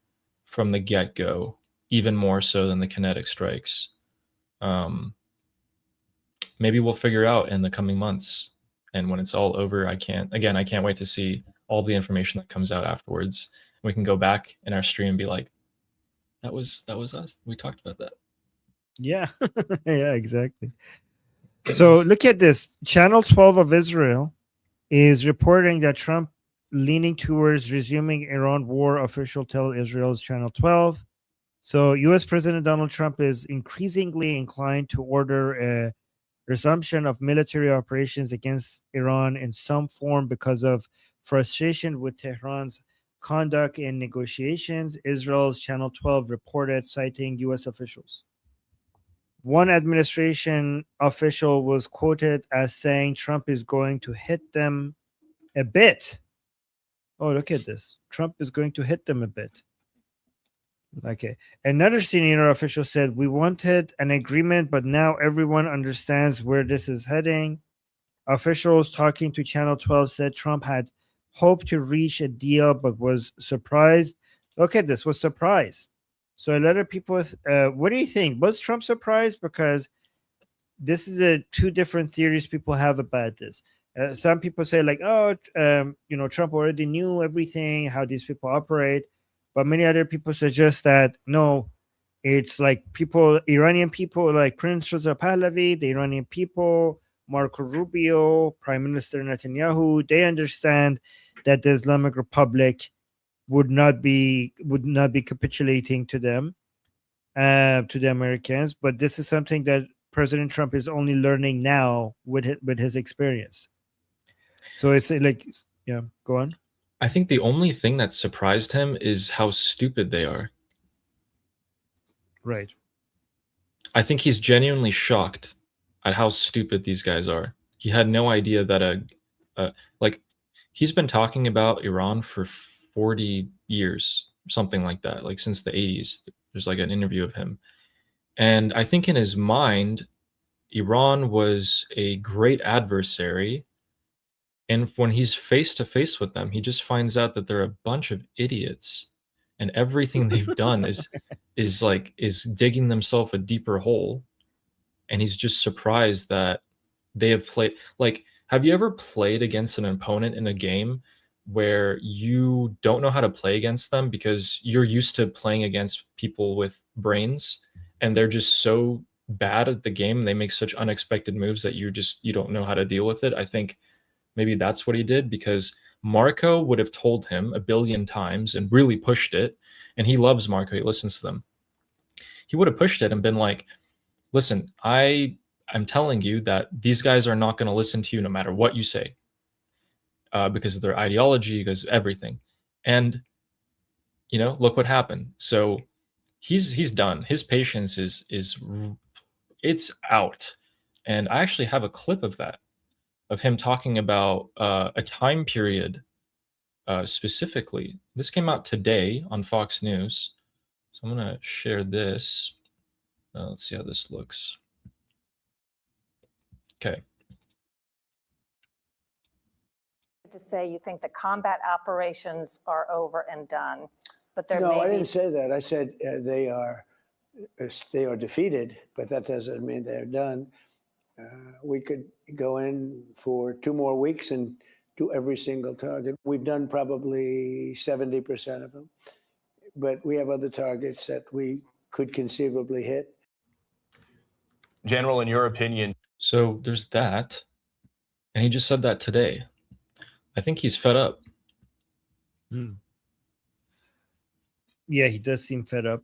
from the get-go, even more so than the kinetic strikes. Maybe we'll figure out in the coming months And when it's all over, I can't wait to see all the information that comes out afterwards. We can go back in our stream and be like, that was us. We talked about that. Yeah. Yeah, exactly. So look at this. Channel 12 of Israel is reporting that Trump leaning towards resuming Iran war. Official tell Israel's Channel 12. So US President Donald Trump is increasingly inclined to order a resumption of military operations against Iran in some form because of frustration with Tehran's conduct in negotiations, Israel's Channel 12 reported, citing US officials. One administration official was quoted as saying Trump is going to hit them a bit. Oh, look at this. Trump is going to hit them a bit. Okay. Another senior official said, we wanted an agreement, but now everyone understands where this is heading. Officials talking to Channel 12 said Trump had hoped to reach a deal, but was surprised. Look at this, was surprised. So a lot of people, what do you think? Was Trump surprised? Because this is two different theories people have about this. Some people say like, Trump already knew everything, how these people operate. But many other people suggest that, no, it's like Iranian people like Prince Reza Pahlavi, the Iranian people, Marco Rubio, Prime Minister Netanyahu, they understand that the Islamic Republic would not be capitulating to them, to the Americans. But this is something that President Trump is only learning now with his experience. So it's like, yeah, go on. I think the only thing that surprised him is how stupid they are. Right. I think he's genuinely shocked at how stupid these guys are. He had no idea that he's been talking about Iran for 40 years, something like that, like since the 80s. There's like an interview of him. And I think in his mind, Iran was a great adversary. And when he's face to face with them, he just finds out that they're a bunch of idiots, and everything they've done is digging themselves a deeper hole. And he's just surprised that they have played. Like, have you ever played against an opponent in a game where you don't know how to play against them because you're used to playing against people with brains, and they're just so bad at the game and they make such unexpected moves that you don't know how to deal with it? I think maybe that's what he did, because Marco would have told him a billion times and really pushed it. And he loves Marco. He listens to them. He would have pushed it and been like, listen, I'm telling you that these guys are not going to listen to you no matter what you say, because of their ideology, because of everything. And, look what happened. So he's done. His patience it's out. And I actually have a clip of that, of him talking about a time period specifically. This came out today on Fox News. So I'm going to share this. Let's see how this looks. Okay. To say you think the combat operations are over and done, but there No, may I be... didn't say that. I said they are defeated, but that doesn't mean they're done. We could go in for 2 more weeks and do every single target. We've done probably 70% of them, but we have other targets that we could conceivably hit. General, in your opinion. So there's that. And he just said that today. I think he's fed up. Yeah, he does seem fed up.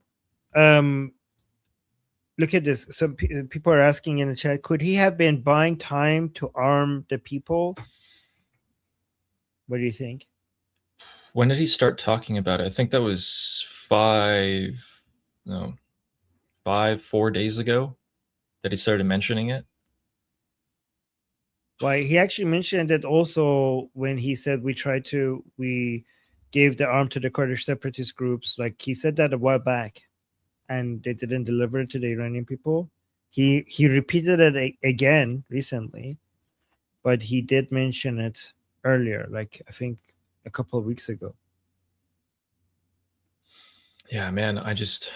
Look at this. Some people are asking in the chat, could he have been buying time to arm the people? What do you think? When did he start talking about it? I think that was 4 days ago that he started mentioning it. Well, he actually mentioned it also when he said we gave the arm to the Kurdish separatist groups. Like, he said that a while back, and they didn't deliver it to the Iranian people. He repeated it again recently, but he did mention it earlier, like I think a couple of weeks ago. Yeah, man, I just,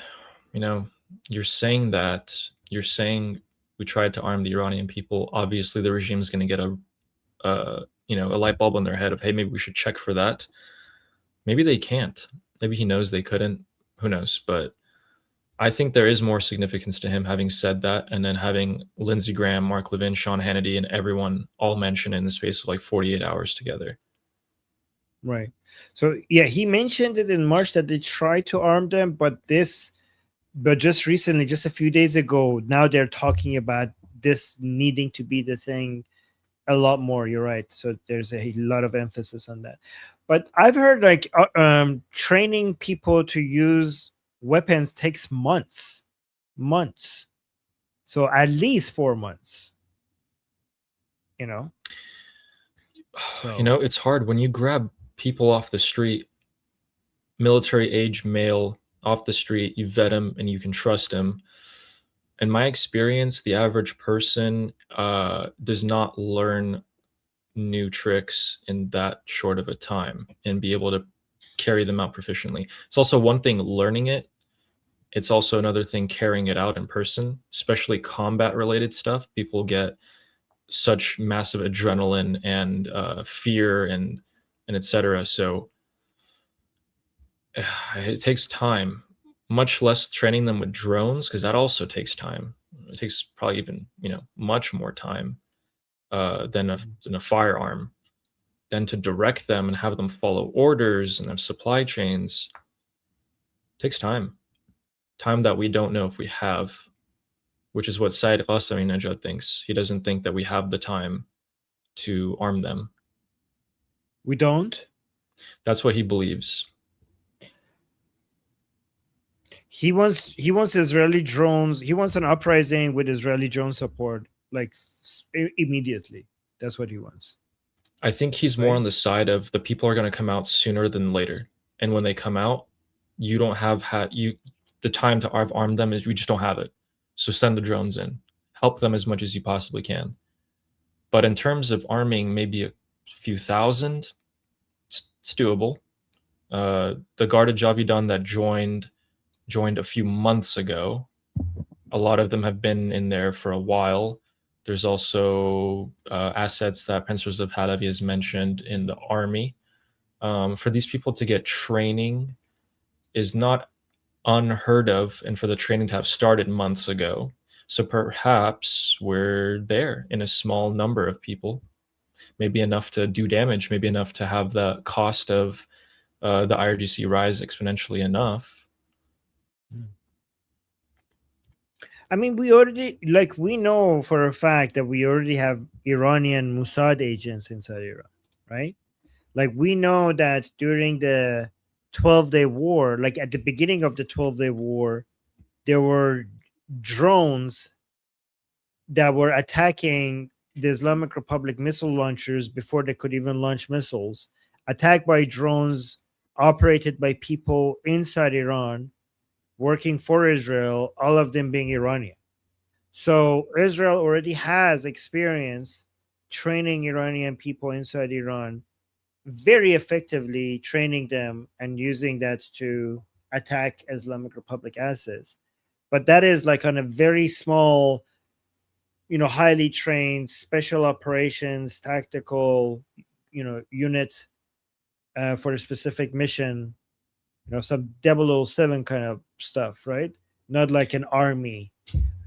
you're saying we tried to arm the Iranian people. Obviously, the regime is going to get you know, a light bulb on their head of, hey, maybe we should check for that. Maybe they can't. Maybe he knows they couldn't. Who knows? But I think there is more significance to him having said that, and then having Lindsey Graham, Mark Levin, Sean Hannity, and everyone all mention in the space of like 48 hours together. Right. So yeah, he mentioned it in March that they tried to arm them, but just recently, just a few days ago, now they're talking about this needing to be the thing a lot more. You're right. So there's a lot of emphasis on that. But I've heard like training people to use weapons takes months. So at least 4 months. You know. So. You know, it's hard when you grab people off the street, military age male off the street, you vet him and you can trust him. In my experience, the average person does not learn new tricks in that short of a time and be able to carry them out proficiently. It's also one thing learning it. It's also another thing carrying it out in person, especially combat related stuff. People get such massive adrenaline and fear and etc. So it takes time, much less training them with drones, because that also takes time. It takes probably even, you know, much more time than a firearm. Then to direct them and have them follow orders and have supply chains takes time that we don't know if we have, which is what Said Qassami Najad thinks. He doesn't think that we have the time to arm them. We don't? That's what he believes. He wants Israeli drones. He wants an uprising with Israeli drone support, like immediately. That's what he wants. I think he's more on the side of the people are going to come out sooner than later, and when they come out, you don't have the time to arm them. Is we just don't have it. So send the drones in, help them as much as you possibly can. But in terms of arming, maybe a few thousand, it's doable. The Garda Javidan that joined a few months ago. A lot of them have been in there for a while. There's also assets that Prince Reza Pahlavi has mentioned in the army. For these people to get training is not unheard of, and for the training to have started months ago. So perhaps we're there in a small number of people, maybe enough to do damage, maybe enough to have the cost of the IRGC rise exponentially enough. I mean, we know for a fact that we already have Iranian Mossad agents inside Iran, right? Like, we know that during the 12-day war, like at the beginning of the 12-day war, there were drones that were attacking the Islamic Republic missile launchers before they could even launch missiles, attacked by drones operated by people inside Iran, working for Israel, all of them being Iranian. So Israel already has experience training Iranian people inside Iran, very effectively training them and using that to attack Islamic Republic assets. But that is like on a very small, highly trained special operations, tactical, units for a specific mission, some 007 kind of stuff, right? Not like an army.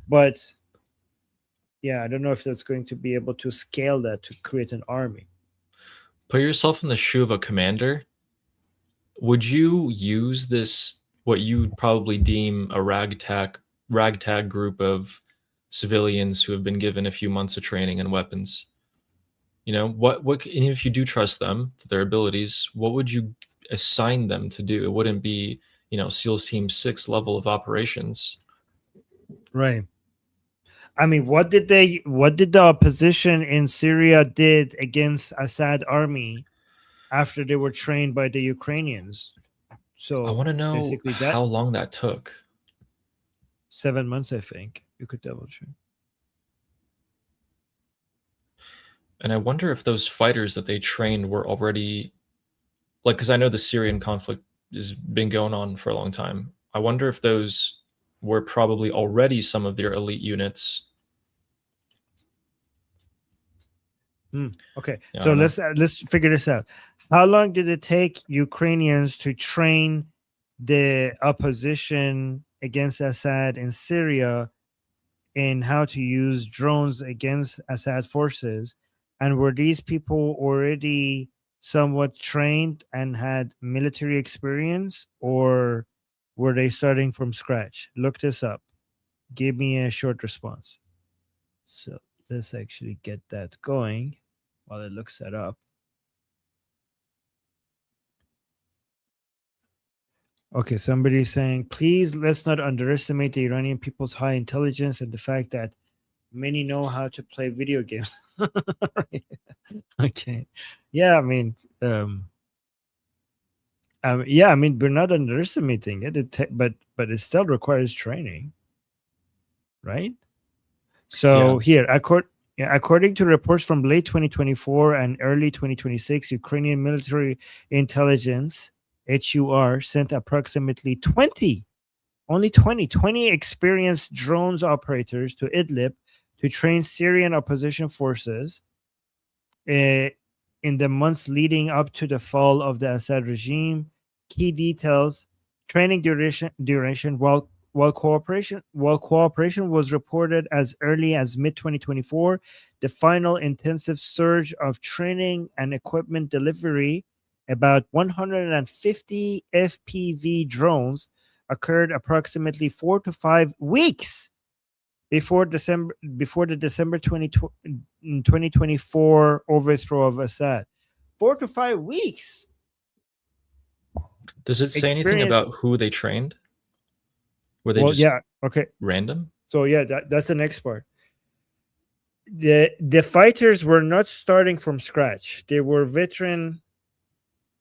But yeah, I don't know if that's going to be able to scale that to create an army. Put yourself in the shoe of a commander. Would you use this, what you probably deem a ragtag group of civilians who have been given a few months of training and weapons? What and if you do trust them to their abilities, what would you assign them to do? It wouldn't be, SEALs Team 6 level of operations. Right. I mean, what did the opposition in Syria did against Assad army after they were trained by the Ukrainians? So I want to know basically how long that took. 7 months, I think. You could double check. And I wonder if those fighters that they trained were already, because I know the Syrian conflict has been going on for a long time. I wonder if those were probably already some of their elite units. Okay, Yeah, I so don't know. let's figure this out. How long did it take Ukrainians to train the opposition against Assad in Syria in how to use drones against Assad forces? And were these people already somewhat trained and had military experience, or were they starting from scratch? Look this up. Give me a short response. So let's actually get that going while it looks that up. Okay, somebody's saying, please let's not underestimate the Iranian people's high intelligence and the fact that many know how to play video games. Okay. Yeah, I mean, yeah, I mean, we're not underestimating it, but it still requires training, right? So here, according to reports from late 2024 and early 2026, Ukrainian military intelligence HUR sent approximately 20 experienced drones operators to Idlib to train Syrian opposition forces in the months leading up to the fall of the Assad regime. Key details: training duration while cooperation was reported as early as mid 2024, the final intensive surge of training and equipment delivery, about 150 FPV drones, occurred approximately 4 to 5 weeks before the December 2024 overthrow of Assad. 4 to 5 weeks. Does it say anything about who they trained? Were they just okay. random? So yeah, that's the next part. The fighters were not starting from scratch. They were veteran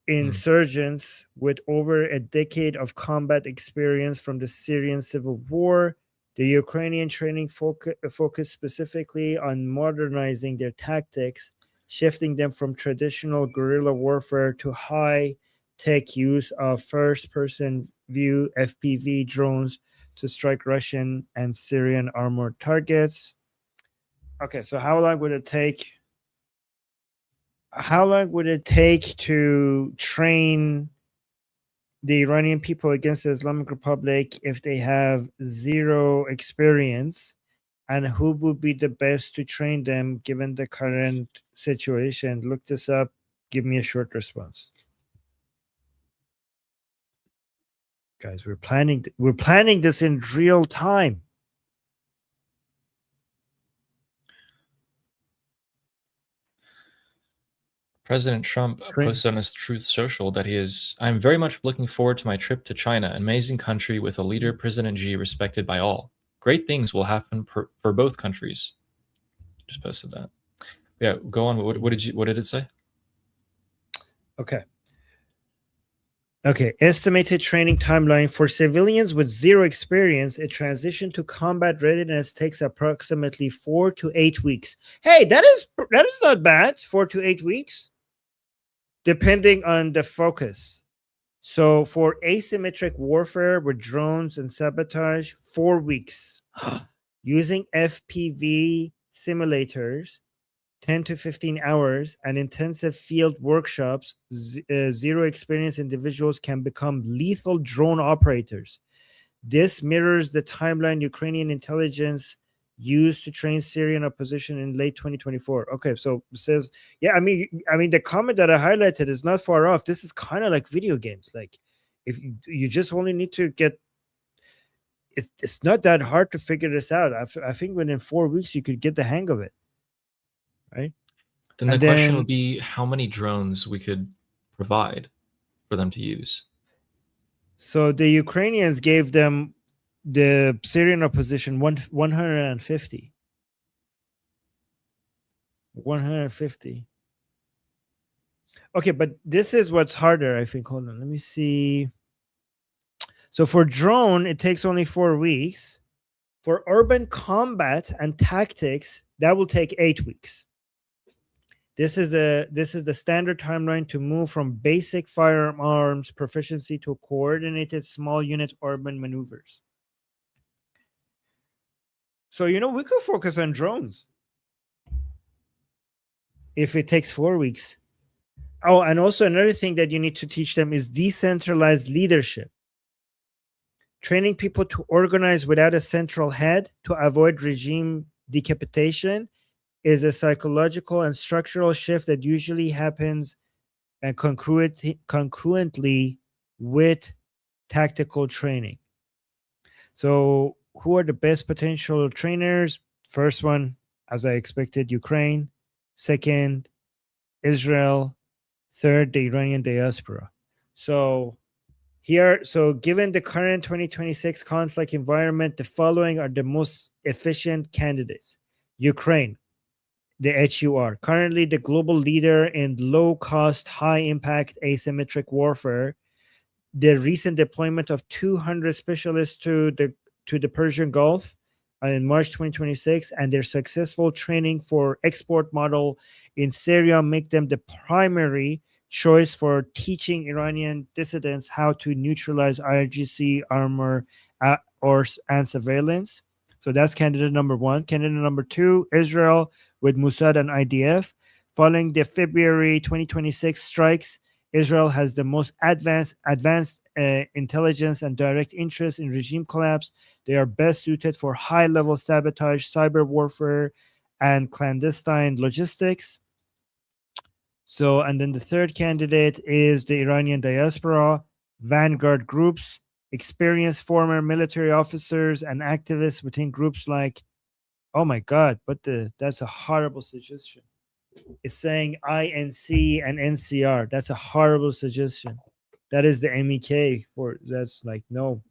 insurgents with over a decade of combat experience from the Syrian civil war. The Ukrainian training focused specifically on modernizing their tactics, shifting them from traditional guerrilla warfare to high-tech use of first-person view FPV drones to strike Russian and Syrian armored targets. Okay, so how long would it take? How long would it take to train the Iranian people against the Islamic Republic if they have zero experience? And who would be the best to train them given the current situation? Look this up. Give me a short response. Guys, we're planning this in real time. President Trump posted on his Truth Social that I'm very much looking forward to my trip to China, an amazing country with a leader, President Xi, respected by all. Great things will happen for both countries. Just posted that. Yeah, go on. What did it say? Okay, estimated training timeline for civilians with zero experience. A transition to combat readiness takes approximately 4 to 8 weeks. Hey, that is not bad. 4 to 8 weeks, depending on the focus. So for asymmetric warfare with drones and sabotage, 4 weeks. Using FPV simulators, 10 to 15 hours, and intensive field workshops, zero experienced individuals can become lethal drone operators. This mirrors the timeline Ukrainian intelligence used to train Syrian opposition in late 2024. Okay, so it says, yeah, I mean, the comment that I highlighted is not far off. This is kind of like video games. Like, if you just only need to get, it's not that hard to figure this out. I think within 4 weeks you could get the hang of it. Right. Then the question would be how many drones we could provide for them to use. So the Ukrainians gave them, the Syrian opposition, 150. 150. Okay, but this is what's harder, I think. Hold on, let me see. So for drone, it takes only 4 weeks. For urban combat and tactics, that will take 8 weeks. This is the standard timeline to move from basic firearms proficiency to coordinated small unit urban maneuvers. So, we could focus on drones. if it takes 4 weeks? Oh, and also another thing that you need to teach them is decentralized leadership. Training people to organize without a central head to avoid regime decapitation is a psychological and structural shift that usually happens and concurrently with tactical training. So who are the best potential trainers? First one, as I expected, Ukraine. Second, Israel. Third, the Iranian diaspora. So given the current 2026 conflict environment, the following are the most efficient candidates. Ukraine, the HUR, currently the global leader in low-cost, high-impact asymmetric warfare. The recent deployment of 200 specialists to the Persian Gulf in March 2026 and their successful training for export model in Syria make them the primary choice for teaching Iranian dissidents how to neutralize IRGC armor and surveillance. So that's candidate number one. Candidate number two, Israel with Mossad and IDF. Following the February 2026 strikes, Israel has the most advanced intelligence and direct interest in regime collapse. They are best suited for high-level sabotage, cyber warfare, and clandestine logistics. So, and then the third candidate is the Iranian diaspora, vanguard groups, experienced former military officers and activists within groups like, oh my God, that's a horrible suggestion. It's saying INC and NCR. That's a horrible suggestion. That is the MEK that's like, no.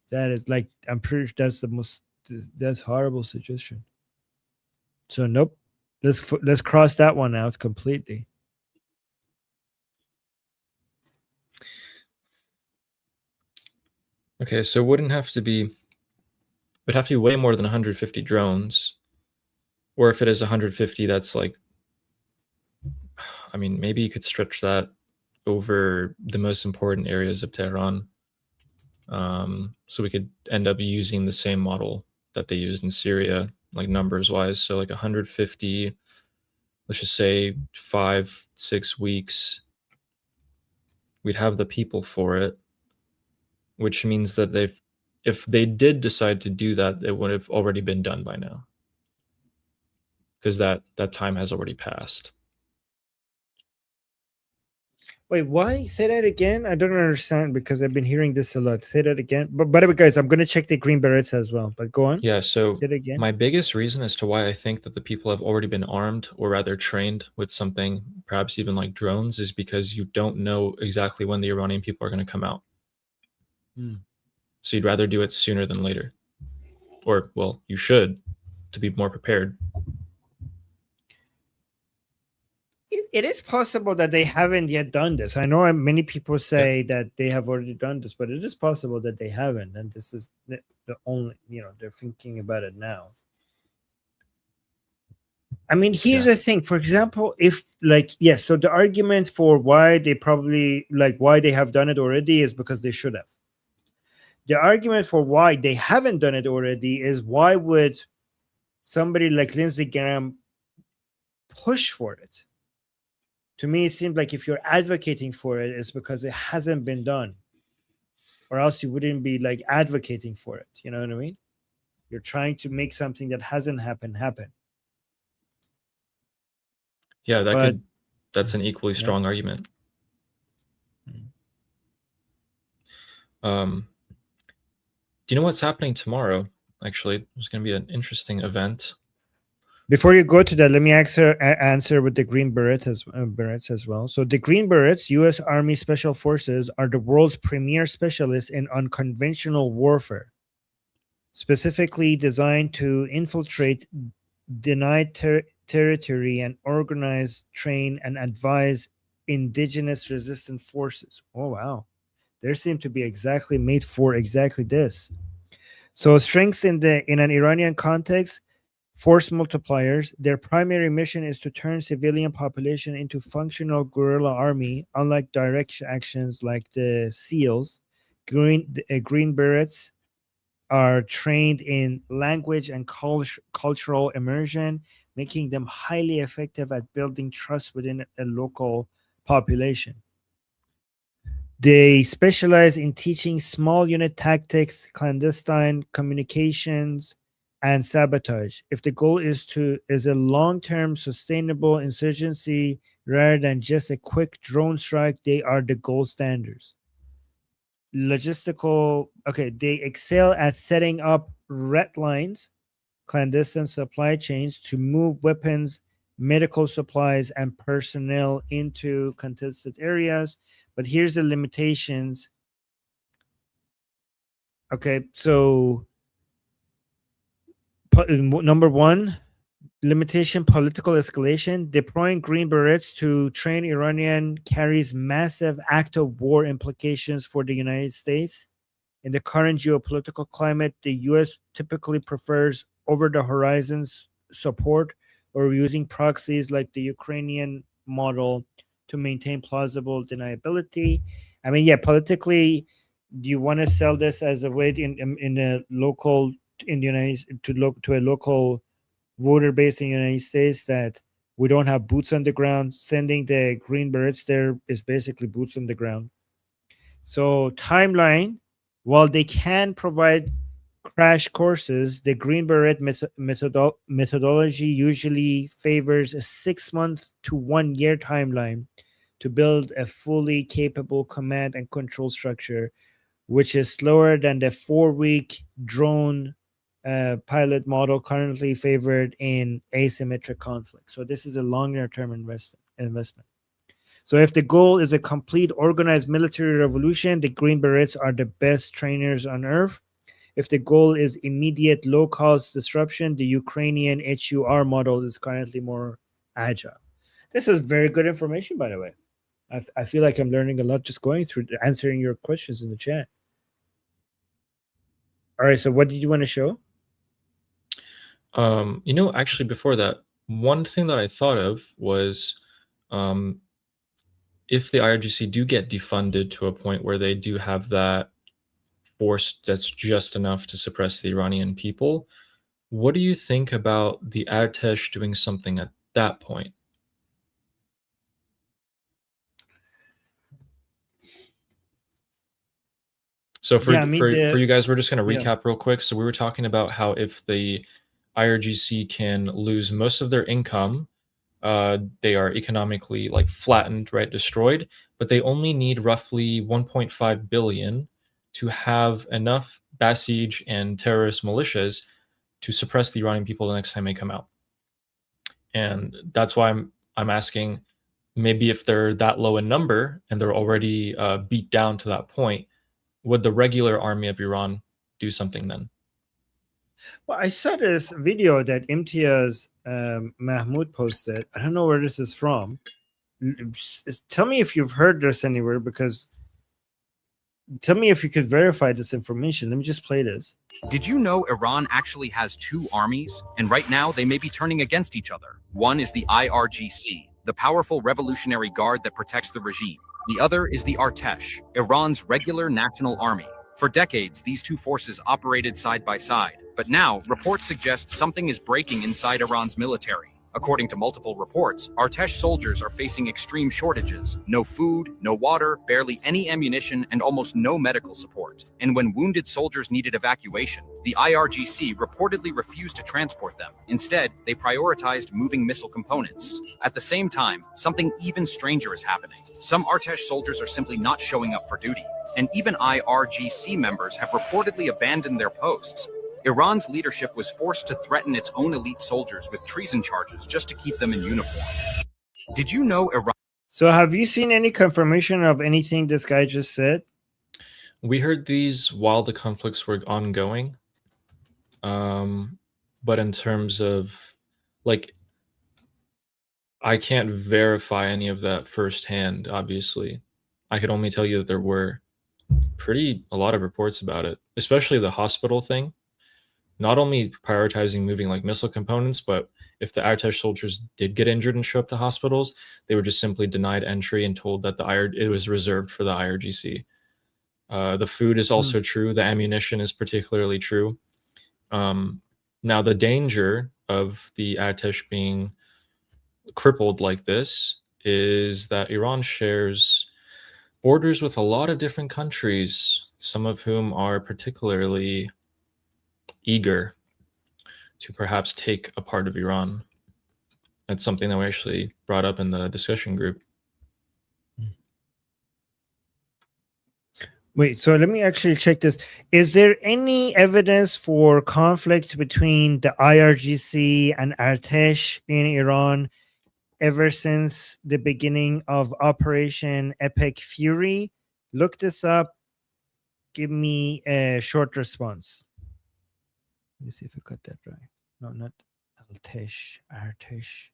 That is like, I'm pretty sure that's horrible suggestion. So nope. Let's cross that one out completely. Okay, so it would have to be way more than 150 drones. Or if it is 150, that's like, I mean, maybe you could stretch that over the most important areas of Tehran. So we could end up using the same model that they used in Syria, like numbers wise. So like 150, let's just say 5-6 weeks, we'd have the people for it, which means that if they did decide to do that, it would have already been done by now, because that time has already passed. Wait, why? Say that again. I don't understand because I've been hearing this a lot. Say that again. But by the way, guys, I'm going to check the Green Berets as well. But go on. Yeah, so say it again. My biggest reason as to why I think that the people have already been armed, or rather trained with something, perhaps even like drones, is because you don't know exactly when the Iranian people are going to come out. So you'd rather do it sooner than later. Or, well, you should, to be more prepared. It is possible that they haven't yet done this. I know many people say that they have already done this, but it is possible that they haven't. And this is the only, they're thinking about it now. I mean, here's the thing. For example, if so the argument for why they probably, why they have done it already is because they should have. The argument for why they haven't done it already is why would somebody like Lindsey Graham push for it? To me, it seems like if you're advocating for it, it's because it hasn't been done, or else you wouldn't be advocating for it. You know what I mean? You're trying to make something that hasn't happened happen. Yeah, that's an equally strong argument. Do you know what's happening tomorrow? Actually, there's going to be an interesting event. Before you go to that, let me answer with the Green Berets as well. So the Green Berets, U.S. Army Special Forces, are the world's premier specialists in unconventional warfare, specifically designed to infiltrate denied territory and organize, train, and advise indigenous resistant forces. Oh, wow. They seem to be exactly made for exactly this. So strengths in an Iranian context, force multipliers. Their primary mission is to turn civilian population into functional guerrilla army. Unlike direct actions like the SEALs, Green Berets are trained in language and cultural immersion, making them highly effective at building trust within a local population. They specialize in teaching small unit tactics, clandestine communications, and sabotage. If the goal is a long-term sustainable insurgency rather than just a quick drone strike, they are the gold standards. Logistical, okay, they excel at setting up red lines, clandestine supply chains to move weapons, medical supplies, and personnel into contested areas. But here's the limitations. Okay, so number one, limitation, political escalation. Deploying Green Berets to train Iranian carries massive act of war implications for the United States. In the current geopolitical climate, the U.S. typically prefers over-the-horizon support or using proxies like the Ukrainian model to maintain plausible deniability. I mean, yeah, politically, do you want to sell this as a way in a local in the United to a local voter base in the United States that we don't have boots on the ground? Sending the Green Berets there is basically boots on the ground. So timeline, while they can provide crash courses, the Green Beret methodology usually favors a 6-month to 1 year timeline to build a fully capable command and control structure, which is slower than the 4-week drone pilot model currently favored in asymmetric conflict. So this is a longer term investment. So if the goal is a complete organized military revolution, the Green Berets are the best trainers on earth. If the goal is immediate low-cost disruption, the Ukrainian HUR model is currently more agile. This is very good information, by the way. I feel like I'm learning a lot just going through answering your questions in the chat. All right, so what did you want to show? Actually, before that, one thing that I thought of was if the IRGC do get defunded to a point where they do have that force that's just enough to suppress the Iranian people, what do you think about the Artesh doing something at that point? So for you guys, we're just going to recap real quick. So we were talking about how if the IRGC can lose most of their income, they are economically like flattened, right, destroyed, but they only need roughly 1.5 billion to have enough Basij and terrorist militias to suppress the Iranian people the next time they come out. And that's why I'm asking, maybe if they're that low in number and they're already beat down to that point, would the regular army of Iran do something then? Well, I saw this video that Imtiaz Mahmoud posted. I don't know where this is from. Tell me if you've heard this anywhere, because tell me if you could verify this information. Let me just play this. Did you know Iran actually has 2 armies? And right now they may be turning against each other. One is the IRGC, the powerful revolutionary guard that protects the regime. The other is the Artesh, Iran's regular national army. For decades, these 2 forces operated side by side. But now, reports suggest something is breaking inside Iran's military. According to multiple reports, Artesh soldiers are facing extreme shortages. No food, no water, barely any ammunition, and almost no medical support. And when wounded soldiers needed evacuation, the IRGC reportedly refused to transport them. Instead, they prioritized moving missile components. At the same time, something even stranger is happening. Some Artesh soldiers are simply not showing up for duty. And even IRGC members have reportedly abandoned their posts. Iran's leadership was forced to threaten its own elite soldiers with treason charges just to keep them in uniform. Did you know Iran... So have you seen any confirmation of anything this guy just said? We heard these while the conflicts were ongoing. But in terms of, like, I can't verify any of that firsthand, obviously. I could only tell you that there were a lot of reports about it, especially the hospital thing. Not only prioritizing moving like missile components, but if the Artesh soldiers did get injured and show up to hospitals, they were just simply denied entry and told that it was reserved for the IRGC. The food is also true. The ammunition is particularly true. Now, the danger of the Artesh being crippled like this is that Iran shares borders with a lot of different countries, some of whom are particularly eager to perhaps take a part of Iran. That's something that we actually brought up in the discussion group. Wait, so let me actually check this. Is there any evidence for conflict between the IRGC and Artesh in Iran ever since the beginning of Operation Epic Fury? Look this up. Give me a short response. Let me see if I got that right. No, not Artesh. Artesh.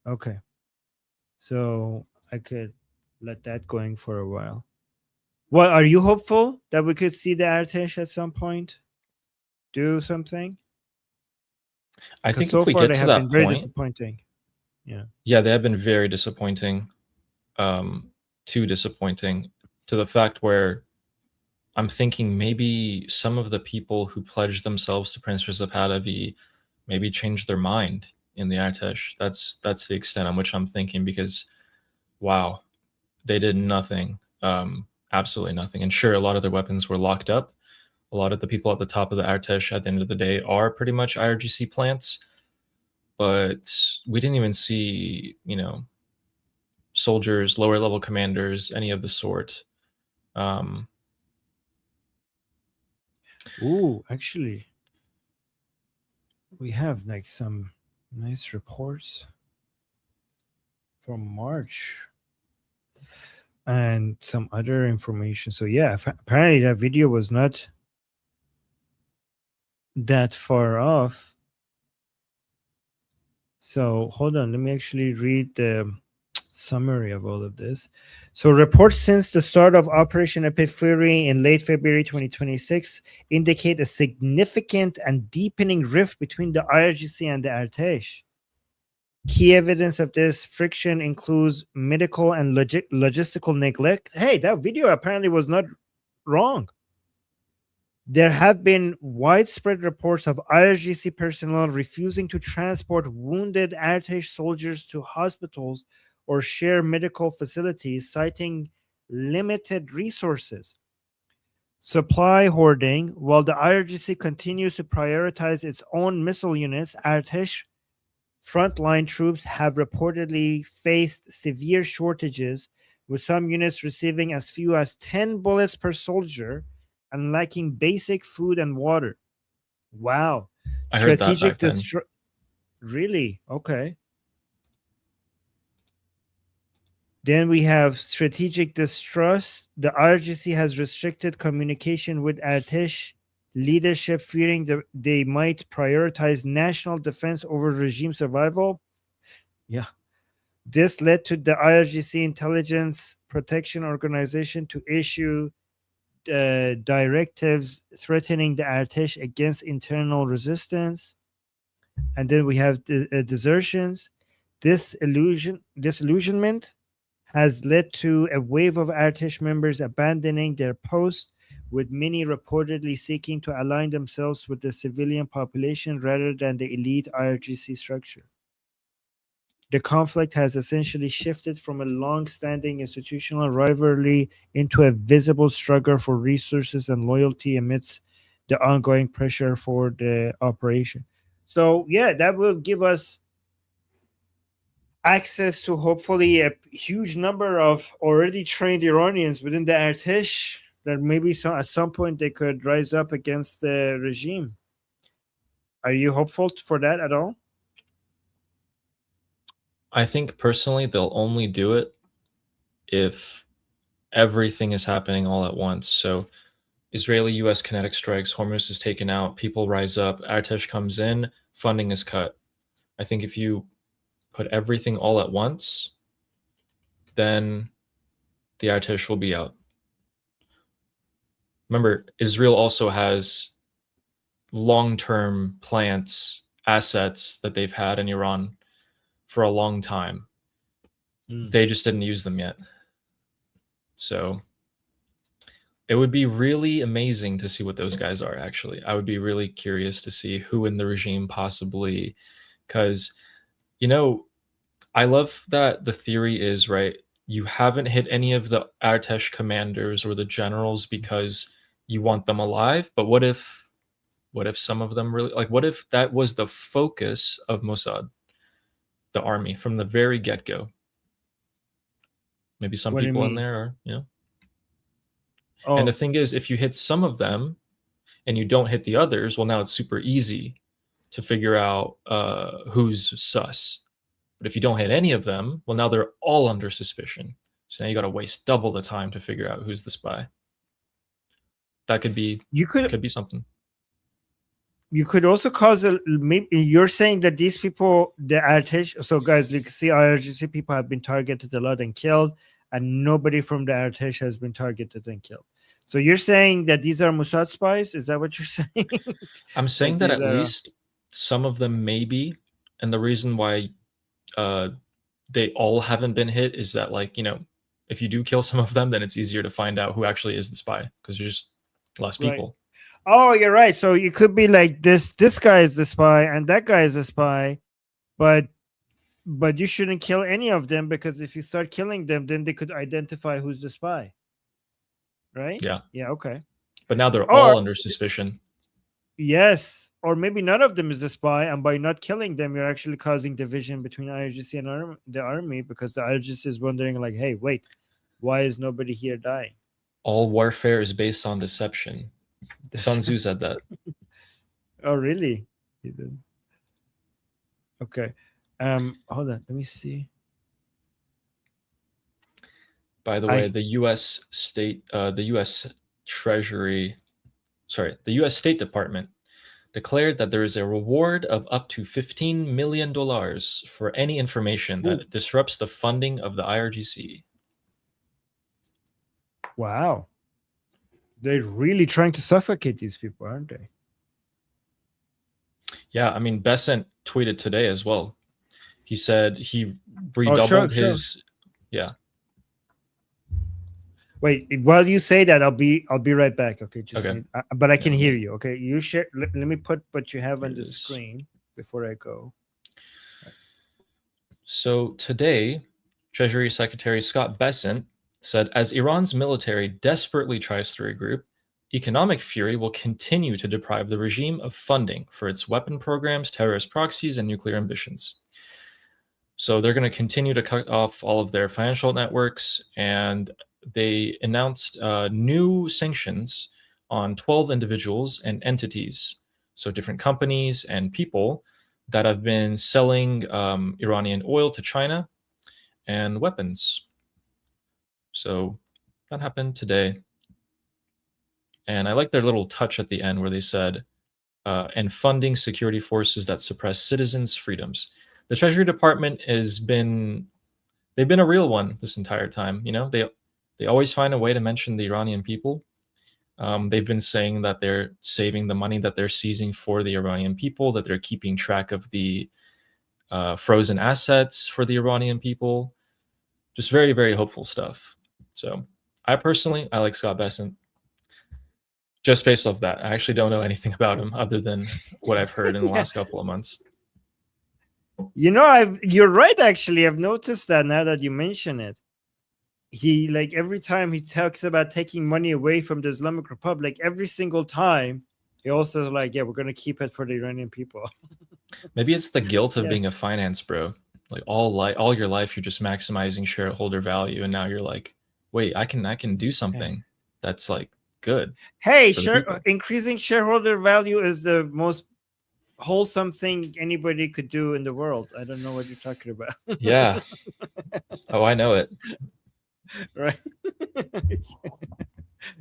Okay. So I could let that going for a while. Well, are you hopeful that we could see the Artesh at some point do something? I think so if we far get they to have been that very point, disappointing. Yeah. yeah, they have been very disappointing. Too disappointing to the fact where I'm thinking maybe some of the people who pledged themselves to Prince Reza Pahlavi maybe changed their mind in the Artesh. That's the extent on which I'm thinking, because wow, they did nothing, absolutely nothing. And sure, a lot of their weapons were locked up. A lot of the people at the top of the Artesh at the end of the day are pretty much IRGC plants, but we didn't even see, soldiers, lower level commanders, any of the sort. Ooh, actually, we have like some nice reports from March and some other information. So yeah, apparently that video was not that far off. So hold on, let me actually read the summary of all of this. So reports since the start of Operation Epic Fury in late February 2026 indicate a significant and deepening rift between the IRGC and the Artesh. Key evidence of this friction includes medical and logistical neglect. Hey, that video apparently was not wrong. There have been widespread reports of IRGC personnel refusing to transport wounded Artesh soldiers to hospitals or share medical facilities, citing limited resources. Supply hoarding. While the IRGC continues to prioritize its own missile units, Artesh frontline troops have reportedly faced severe shortages, with some units receiving as few as 10 bullets per soldier and lacking basic food and water. Wow. I heard that back then. Really? Okay. Then we have strategic distrust. The IRGC has restricted communication with Artesh leadership, fearing that they might prioritize national defense over regime survival. Yeah. This led to the IRGC Intelligence Protection Organization to issue directives threatening the Artesh against internal resistance. And then we have desertions. Disillusionment has led to a wave of Artesh members abandoning their posts, with many reportedly seeking to align themselves with the civilian population rather than the elite IRGC structure. The conflict has essentially shifted from a long-standing institutional rivalry into a visible struggle for resources and loyalty amidst the ongoing pressure for the operation. So, yeah, that will give us access to hopefully a huge number of already trained Iranians within the Artesh that maybe at some point they could rise up against the regime. Are you hopeful for that at all? I think personally they'll only do it if everything is happening all at once. So Israeli-US kinetic strikes, Hormuz is taken out, people rise up, Artesh comes in, funding is cut. I think if you put everything all at once, then the Artesh will be out. Remember, Israel also has long-term plants, assets that they've had in Iran for a long time. They just didn't use them yet. So It would be really amazing to see what those guys are, actually. I would be really curious to see who in the regime possibly, because, you know, I love that the theory is, right, you haven't hit any of the Artesh commanders or the generals because you want them alive, but what if some of them really, like, what if that was the focus of Mossad, the army, from the very get-go? Maybe some What do you people in mean? there are, you know. Oh, And the thing is, if you hit some of them and you don't hit the others, well, now it's super easy to figure out who's sus. But if you don't hit any of them, well, now they're all under suspicion. So now you got to waste double the time to figure out who's the spy. That could be something. You could also cause a, maybe you're saying that these people, the Artesh, so guys, you can see IRGC people have been targeted a lot and killed, and nobody from the Artesh has been targeted and killed. So you're saying that these are Mossad spies? Is that what you're saying? I'm saying that at least some of them may be, and the reason why they all haven't been hit is that, like, you know, if you do kill some of them, then it's easier to find out who actually is the spy because there's just less people. Right. Oh, you're right. So you could be like this guy is the spy and that guy is the spy, but you shouldn't kill any of them, because if you start killing them, then they could identify who's the spy. Right? Yeah, okay. But now they're all under suspicion. Yes, or maybe none of them is a spy, and by not killing them, you're actually causing division between IRGC and the army, because the IRGC is wondering, like, hey, wait, why is nobody here dying? All warfare is based on deception. Sun Tzu said that. Oh, really? He did. Okay. Hold on. Let me see. By the way, the U.S. State Department declared that there is a reward of up to $15 million for any information that disrupts the funding of the IRGC. Wow. They're really trying to suffocate these people, aren't they? Yeah, I mean, Besant tweeted today as well. He said he redoubled his... Yeah. Wait, while you say that, I'll be right back. Okay, okay. But I can hear you. Okay, you share. Let me put what you have on the screen before I go. So today, Treasury Secretary Scott Bessent said, as Iran's military desperately tries to regroup, economic fury will continue to deprive the regime of funding for its weapon programs, terrorist proxies, and nuclear ambitions. So they're going to continue to cut off all of their financial networks, and they announced new sanctions on 12 individuals and entities, so different companies and people that have been selling Iranian oil to China and weapons. So that happened today. And I like their little touch at the end where they said, and funding security forces that suppress citizens' freedoms. The Treasury Department they've been a real one this entire time. You know, they always find a way to mention the Iranian people. They've been saying that they're saving the money that they're seizing for the Iranian people, that they're keeping track of the frozen assets for the Iranian people. Just very, very hopeful stuff. So I like Scott Bessent. Just based off that. I actually don't know anything about him other than what I've heard in the last couple of months. You know, you're right, actually. I've noticed that now that you mention it. He, like, every time he talks about taking money away from the Islamic Republic, every single time, he also is like, yeah, we're going to keep it for the Iranian people. Maybe it's the guilt of being a finance bro. Like all your life, you're just maximizing shareholder value. And now you're like, wait, I can do something that's like good. Hey, increasing shareholder value is the most wholesome thing anybody could do in the world. I don't know what you're talking about. Yeah. Oh, I know it. Right.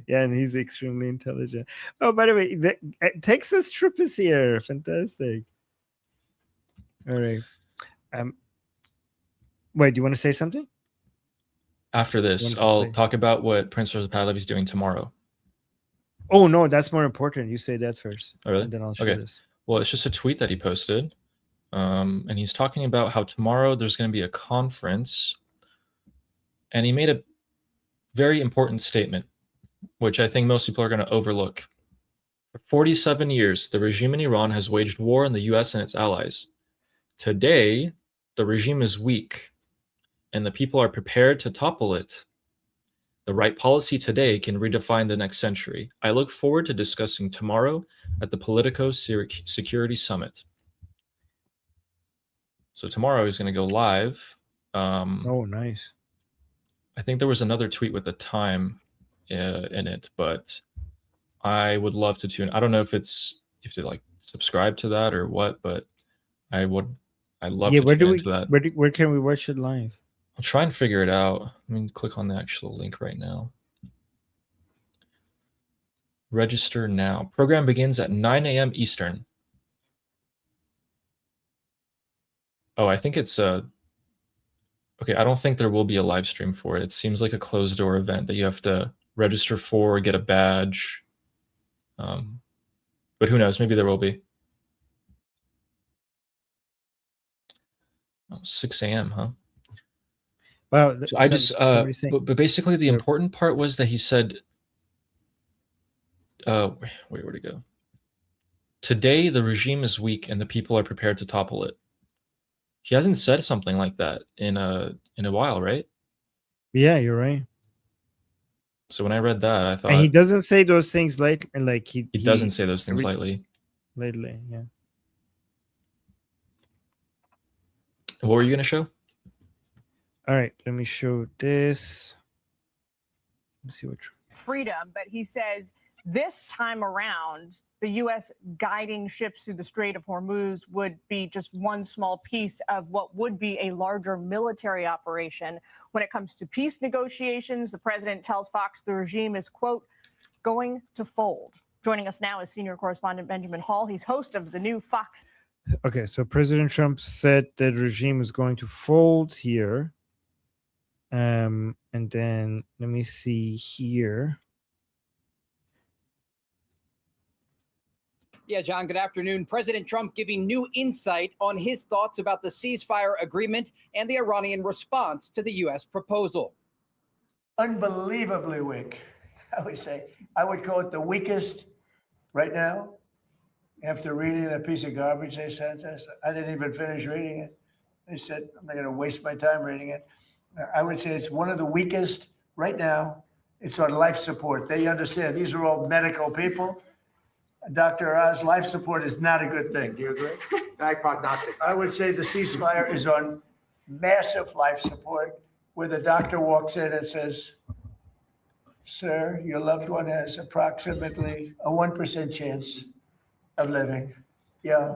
Yeah, and he's extremely intelligent. Oh, by the way, the Texas trip is here. Fantastic. All right. Wait, do you want to say something? After this, I'll talk about what Prince Reza Pahlavi is doing tomorrow. Oh, no, that's more important. You say that first. Oh, really? And then I'll share this. Well, it's just a tweet that he posted. And he's talking about how tomorrow there's going to be a conference. And he made a very important statement. which I think most people are going to overlook. For 47 years, the regime in Iran has waged war on the US and its allies. Today, the regime is weak, and the people are prepared to topple it. The right policy today can redefine the next century. I look forward to discussing tomorrow at the Politico Security Summit. So tomorrow he's going to go live. Oh, nice. I think there was another tweet with the time in it, but I would love to tune. I don't know if it's you have to like subscribe to that or what, but I'd love to tune into that. Where can we watch it live? I'll try and figure it out. Let me click on the actual link right now. Register now. Program begins at 9 a.m. Eastern. Oh, I think it's okay, I don't think there will be a live stream for it. It seems like a closed door event that you have to register for, get a badge. But who knows? Maybe there will be. Oh, 6 a.m., huh? Well, so I just, but basically the important part was that he said, wait, where'd it go? Today, the regime is weak and the people are prepared to topple it. He hasn't said something like that in a while, right? Yeah, you're right. So when I read that, I thought, and he doesn't say those things lightly. Like he doesn't say those things lightly. Lately, yeah. What were you gonna show? All right, let me show this. Let's see what. Freedom, but he says this time around, the U.S. guiding ships through the Strait of Hormuz would be just one small piece of what would be a larger military operation. When it comes to peace negotiations, the president tells Fox the regime is, quote, going to fold. Joining us now is senior correspondent Benjamin Hall. He's host of the new Fox. Okay, so President Trump said that the regime is going to fold here. And then let me see here. Yeah, John, good afternoon. President Trump giving new insight on his thoughts about the ceasefire agreement and the Iranian response to the U.S. proposal. Unbelievably weak, I would say. I would call it the weakest right now. After reading that piece of garbage they sent us, I didn't even finish reading it. They said, I'm not going to waste my time reading it. I would say it's one of the weakest right now. It's on life support. They understand these are all medical people. Dr. Oz, life support is not a good thing. Do you agree? Bad prognostic. I would say the ceasefire is on massive life support, where the doctor walks in and says, sir, your loved one has approximately a 1% chance of living. Yeah.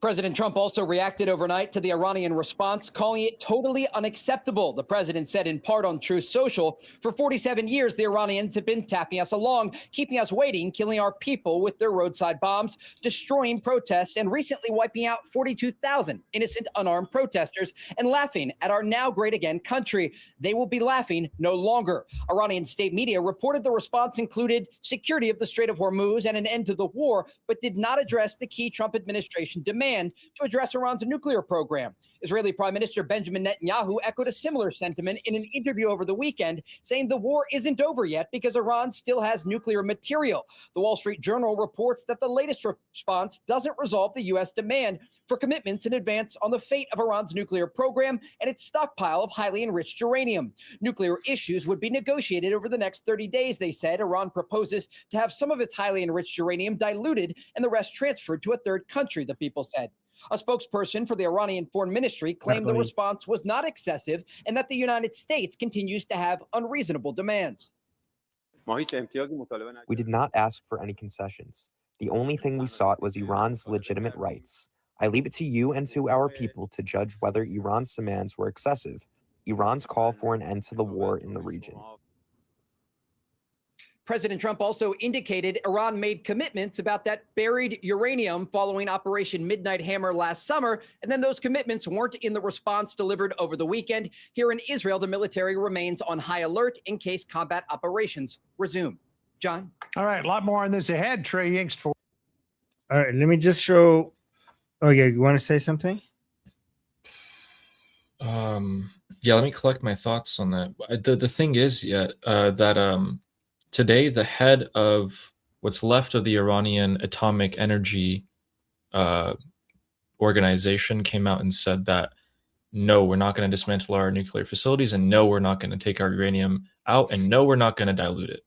President Trump also reacted overnight to the Iranian response, calling it totally unacceptable. The president said in part on Truth Social, for 47 years, the Iranians have been tapping us along, keeping us waiting, killing our people with their roadside bombs, destroying protests, and recently wiping out 42,000 innocent unarmed protesters and laughing at our now great again country. They will be laughing no longer. Iranian state media reported the response included security of the Strait of Hormuz and an end to the war, but did not address the key Trump administration demand to address Iran's nuclear program. Israeli Prime Minister Benjamin Netanyahu echoed a similar sentiment in an interview over the weekend, saying the war isn't over yet because Iran still has nuclear material. The Wall Street Journal reports that the latest response doesn't resolve the U.S. demand for commitments in advance on the fate of Iran's nuclear program and its stockpile of highly enriched uranium. Nuclear issues would be negotiated over the next 30 days, they said. Iran proposes to have some of its highly enriched uranium diluted and the rest transferred to a third country, the people said. A spokesperson for the Iranian Foreign Ministry claimed the response was not excessive and that the United States continues to have unreasonable demands. We did not ask for any concessions. The only thing we sought was Iran's legitimate rights. I leave it to you and to our people to judge whether Iran's demands were excessive. Iran's call for an end to the war in the region. President Trump also indicated Iran made commitments about that buried uranium following Operation Midnight Hammer last summer, and then those commitments weren't in the response delivered over the weekend. Here in Israel, the military remains on high alert in case combat operations resume. John? All right, a lot more on this ahead. Trey Yingst for. All right, let me just show. Oh, yeah, you want to say something? Yeah, let me collect my thoughts on that. The thing is, that today the head of what's left of the Iranian atomic energy uh, organization came out and said that no, we're not going to dismantle our nuclear facilities, and no, we're not going to take our uranium out, and no, we're not going to dilute it.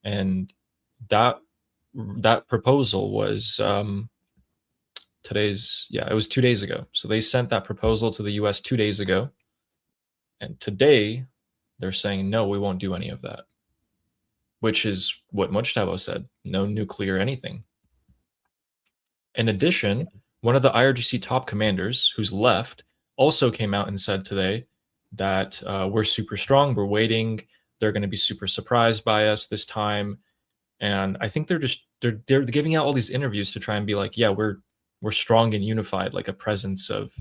And that proposal was it was 2 days ago. So they sent that proposal to the US 2 days ago. And today they're saying, no, we won't do any of that, which is what Mujtaba said, no nuclear anything. In addition, one of the IRGC top commanders who's left also came out and said today that we're super strong, we're waiting, they're going to be super surprised by us this time. And I think they're giving out all these interviews to try and be like, yeah, we're strong and unified, like a presence of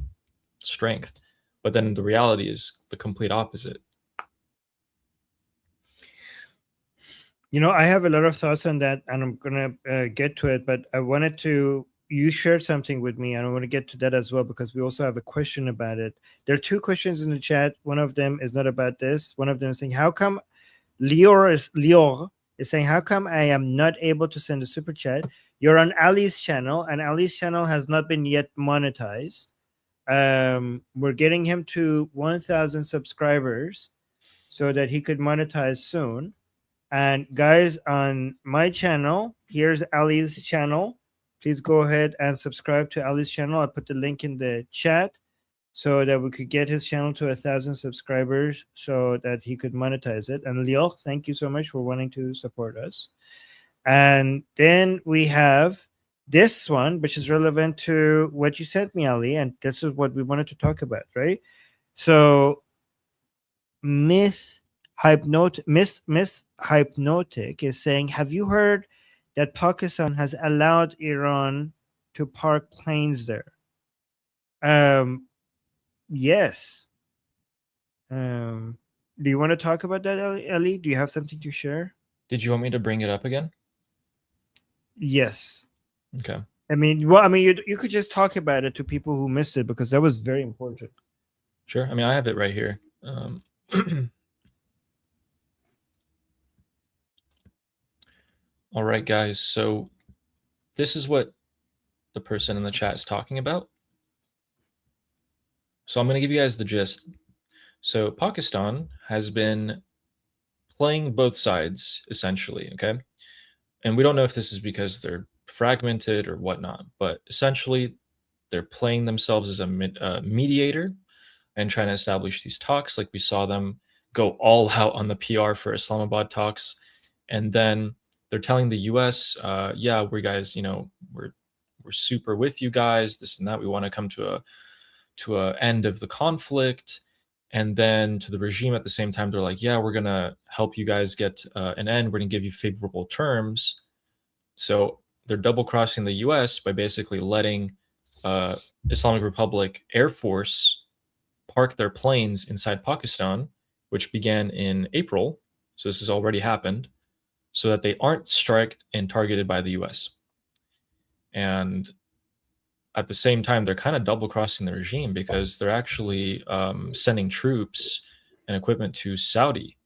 strength. But then the reality is the complete opposite. You know, I have a lot of thoughts on that, and I'm gonna get to it. But I wanted to. You shared something with me, and I want to get to that as well because we also have a question about it. There are two questions in the chat. One of them is not about this. One of them is saying, "How come Lior is saying, how come I am not able to send a super chat? You're on Ali's channel, and Ali's channel has not been yet monetized. We're getting him to 1,000 subscribers so that he could monetize soon. And guys, on my channel, here's Ali's channel. Please go ahead and subscribe to Ali's channel. I put the link in the chat so that we could get his channel to 1,000 subscribers so that he could monetize it. And Lior, thank you so much for wanting to support us. And then we have this one, which is relevant to what you sent me, Ali, and this is what we wanted to talk about, right? So Miss Hypnotic is saying, have you heard that Pakistan has allowed Iran to park planes there? Yes. Do you want to talk about that, Ali? Do you have something to share? Did you want me to bring it up again? Yes. Okay. I mean, well, I mean, you could just talk about it to people who missed it because that was very important. Sure. I mean, I have it right here. All right, guys. So this is what the person in the chat is talking about. So I'm going to give you guys the gist. So Pakistan has been playing both sides, essentially, okay? And we don't know if this is because they're fragmented or whatnot, but essentially they're playing themselves as a mediator and trying to establish these talks. Like we saw them go all out on the PR for Islamabad talks. And then they're telling the US, yeah, we guys, you know, we're super with you guys, this and that. We want to come to a end of the conflict. And then to the regime at the same time, they're like, yeah, we're going to help you guys get an end. We're going to give you favorable terms. So they're double crossing the US by basically letting Islamic Republic Air Force park their planes inside Pakistan, which began in April. So this has already happened, so that they aren't striked and targeted by the US. And at the same time, they're kind of double crossing the regime because they're actually sending troops and equipment to Saudi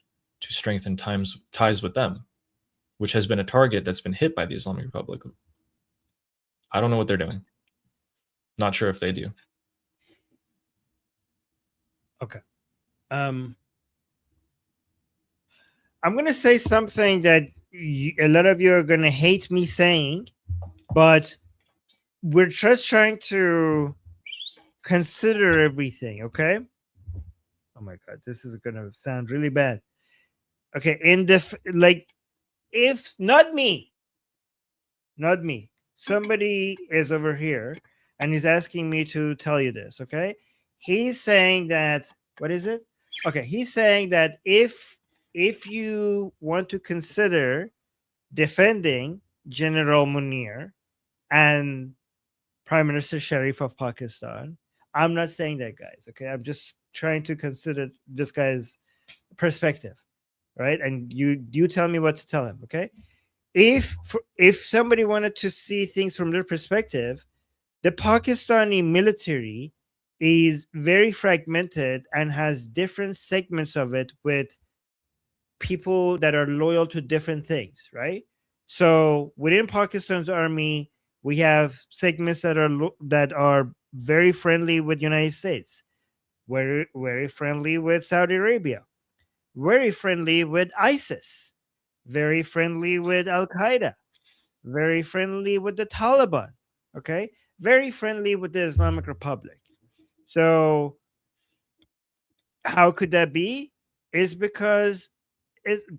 to strengthen ties with them, which has been a target that's been hit by the Islamic Republic. I don't know what they're doing. Not sure if they do. Okay. I'm going to say something that a lot of you are going to hate me saying, but we're just trying to consider everything, okay? Oh my God, this is going to sound really bad. Okay, if not me, somebody is over here and he's asking me to tell you this, okay? He's saying that, what is it? Okay, he's saying that if you want to consider defending General Munir and Prime Minister Sharif of Pakistan, I'm not saying that, guys, okay? I'm just trying to consider this guy's perspective, right? And you tell me what to tell him, okay? If somebody wanted to see things from their perspective, the Pakistani military is very fragmented and has different segments of it with people that are loyal to different things, right? So within Pakistan's army, we have segments that are very friendly with United States, very friendly with Saudi Arabia, very friendly with ISIS, very friendly with Al Qaeda, very friendly with the Taliban, okay, very friendly with the Islamic Republic. So how could that be? Is because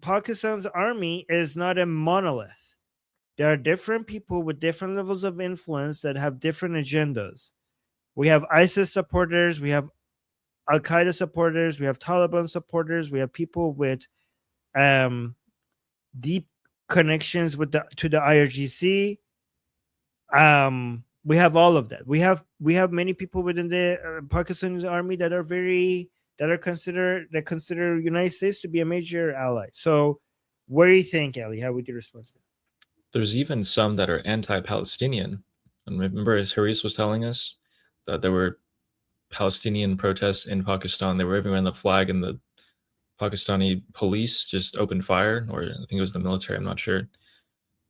Pakistan's army is not a monolith. There are different people with different levels of influence that have different agendas. We have ISIS supporters, we have Al Qaeda supporters, we have Taliban supporters, we have people with deep connections with to the IRGC. We have all of that. We have many people within the Pakistan's army that consider United States to be a major ally. So, what do you think, Ali? How would you respond to that? There's even some that are anti-Palestinian. And remember, as Haris was telling us, that there were Palestinian protests in Pakistan. They were everywhere in the flag, and the Pakistani police just opened fire, or I think it was the military. I'm not sure.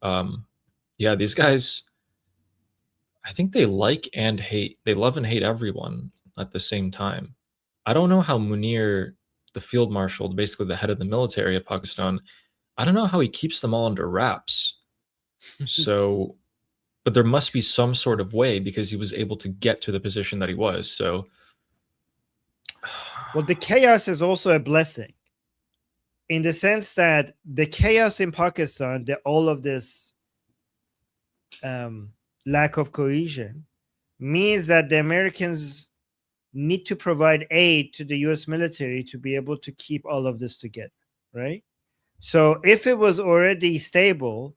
Yeah, these guys, I think they like and hate. They love and hate everyone at the same time. I don't know how Munir, the field marshal, basically the head of the military of Pakistan, I don't know how he keeps them all under wraps. So, but there must be some sort of way, because he was able to get to the position that he was. So, well, the chaos is also a blessing, in the sense that the chaos in Pakistan, all of this lack of cohesion, means that the Americans need to provide aid to the US military to be able to keep all of this together, right? So if it was already stable,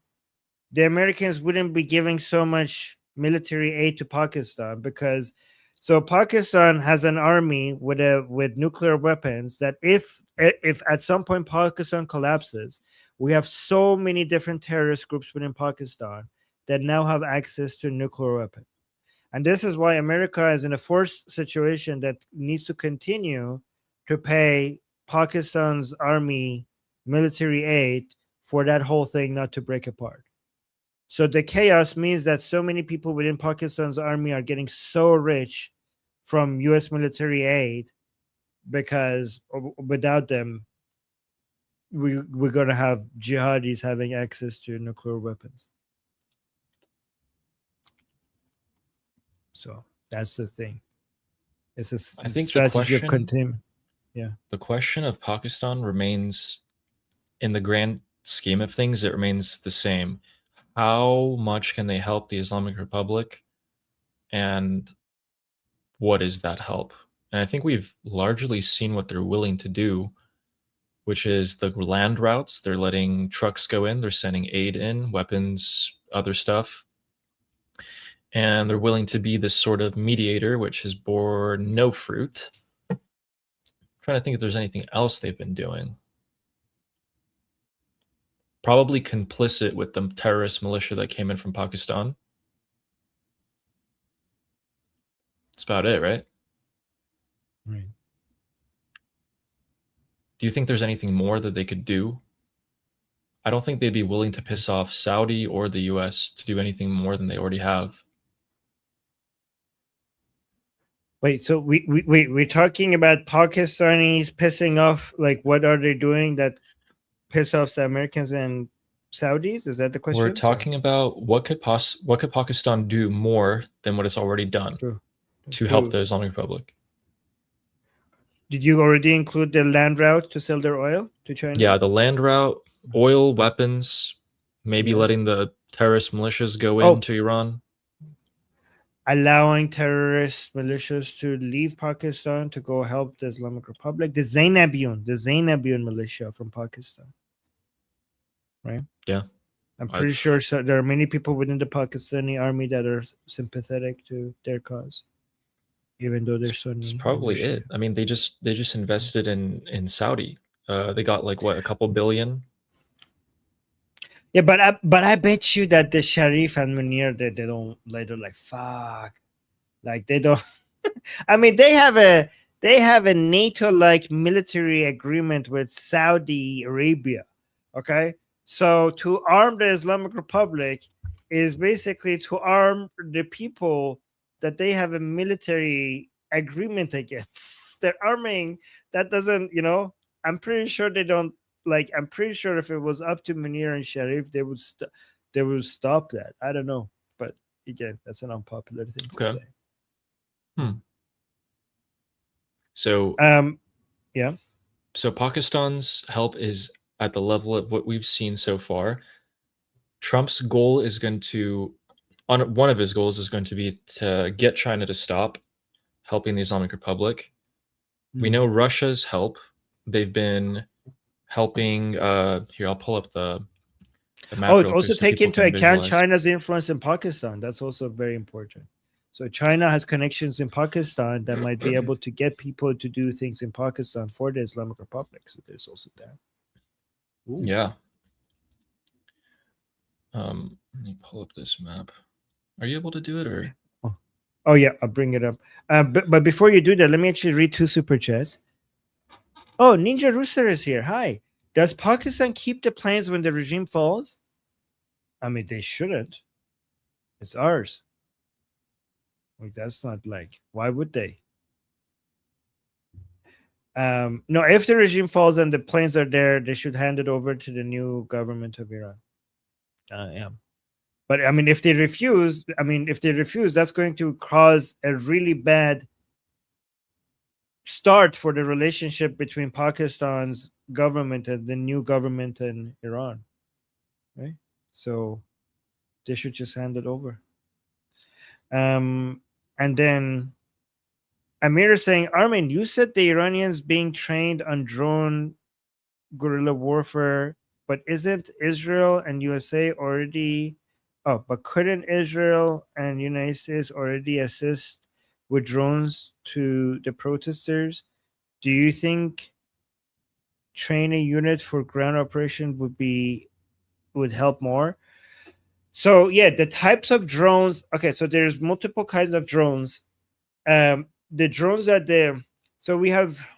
the Americans wouldn't be giving so much military aid to Pakistan, because Pakistan has an army with nuclear weapons that if at some point Pakistan collapses, we have so many different terrorist groups within Pakistan that now have access to nuclear weapons. And this is why America is in a forced situation that needs to continue to pay Pakistan's army military aid for that whole thing not to break apart. So the chaos means that so many people within Pakistan's army are getting so rich from US military aid, because without them, we're going to have jihadis having access to nuclear weapons. So that's the thing. It's a strategy of containment. Yeah. The question of Pakistan remains, in the grand scheme of things, it remains the same. How much can they help the Islamic Republic? And what is that help? And I think we've largely seen what they're willing to do, which is the land routes. They're letting trucks go in. They're sending aid in, weapons, other stuff. And they're willing to be this sort of mediator, which has bore no fruit. I'm trying to think if there's anything else they've been doing. Probably complicit with the terrorist militia that came in from Pakistan. That's about it, right? Right. Do you think there's anything more that they could do? I don't think they'd be willing to piss off Saudi or the US to do anything more than they already have. Wait, so we're talking about Pakistanis pissing off, like, what are they doing that piss off the Americans and Saudis? Is that the question? We're talking about what could Pakistan do more than what it's already done to help the Islamic Republic? Did you already include the land route to sell their oil to China? Yeah, the land route, oil, weapons, maybe letting the terrorist militias go into Iran. Allowing terrorist militias to leave Pakistan to go help the Islamic Republic. The Zainabiyun militia from Pakistan. Right? Yeah. I'm pretty sure there are many people within the Pakistani army that are sympathetic to their cause, even though they're Sunni. That's probably it. I mean, they just invested in Saudi. They got like what, a couple billion. Yeah, but I bet you that the Sharif and Munir, they're like fuck, like they don't I mean, they have a NATO-like military agreement with Saudi Arabia. Okay, so to arm the Islamic Republic is basically to arm the people that they have a military agreement against. They're arming that doesn't, I'm pretty sure they don't like. I'm pretty sure if it was up to Munir and Sharif, they would stop that. I don't know, but again, that's an unpopular thing to say. So, yeah. So Pakistan's help is at the level of what we've seen so far. Trump's goal is going to, one of his goals is going to be to get China to stop helping the Islamic Republic. We know Russia's help. They've been helping. Here, I'll pull up the map. Also take into account China's influence in Pakistan. That's also very important. So China has connections in Pakistan that might be able to get people to do things in Pakistan for the Islamic Republic. So there's also that. Ooh. Yeah. Let me pull up this map. Are you able to do it, or? Oh yeah, I'll bring it up. But before you do that, let me actually read 2 super chats. Oh, Ninja Rooster is here. Hi. Does Pakistan keep the planes when the regime falls? I mean, they shouldn't. It's ours. Like, that's not like, why would they? No, if the regime falls and the planes are there, they should hand it over to the new government of Iran. Yeah. But I mean, if they refuse, that's going to cause a really bad start for the relationship between Pakistan's government and the new government in Iran. Right? So they should just hand it over. And then Amir is saying, Armin, you said the Iranians being trained on drone guerrilla warfare, but isn't Israel and USA already... Oh, but couldn't Israel and United States already assist with drones to the protesters? Do you think train a unit for ground operation would help more? So yeah, the types of drones. Okay, so there's multiple kinds of drones. The drones so we have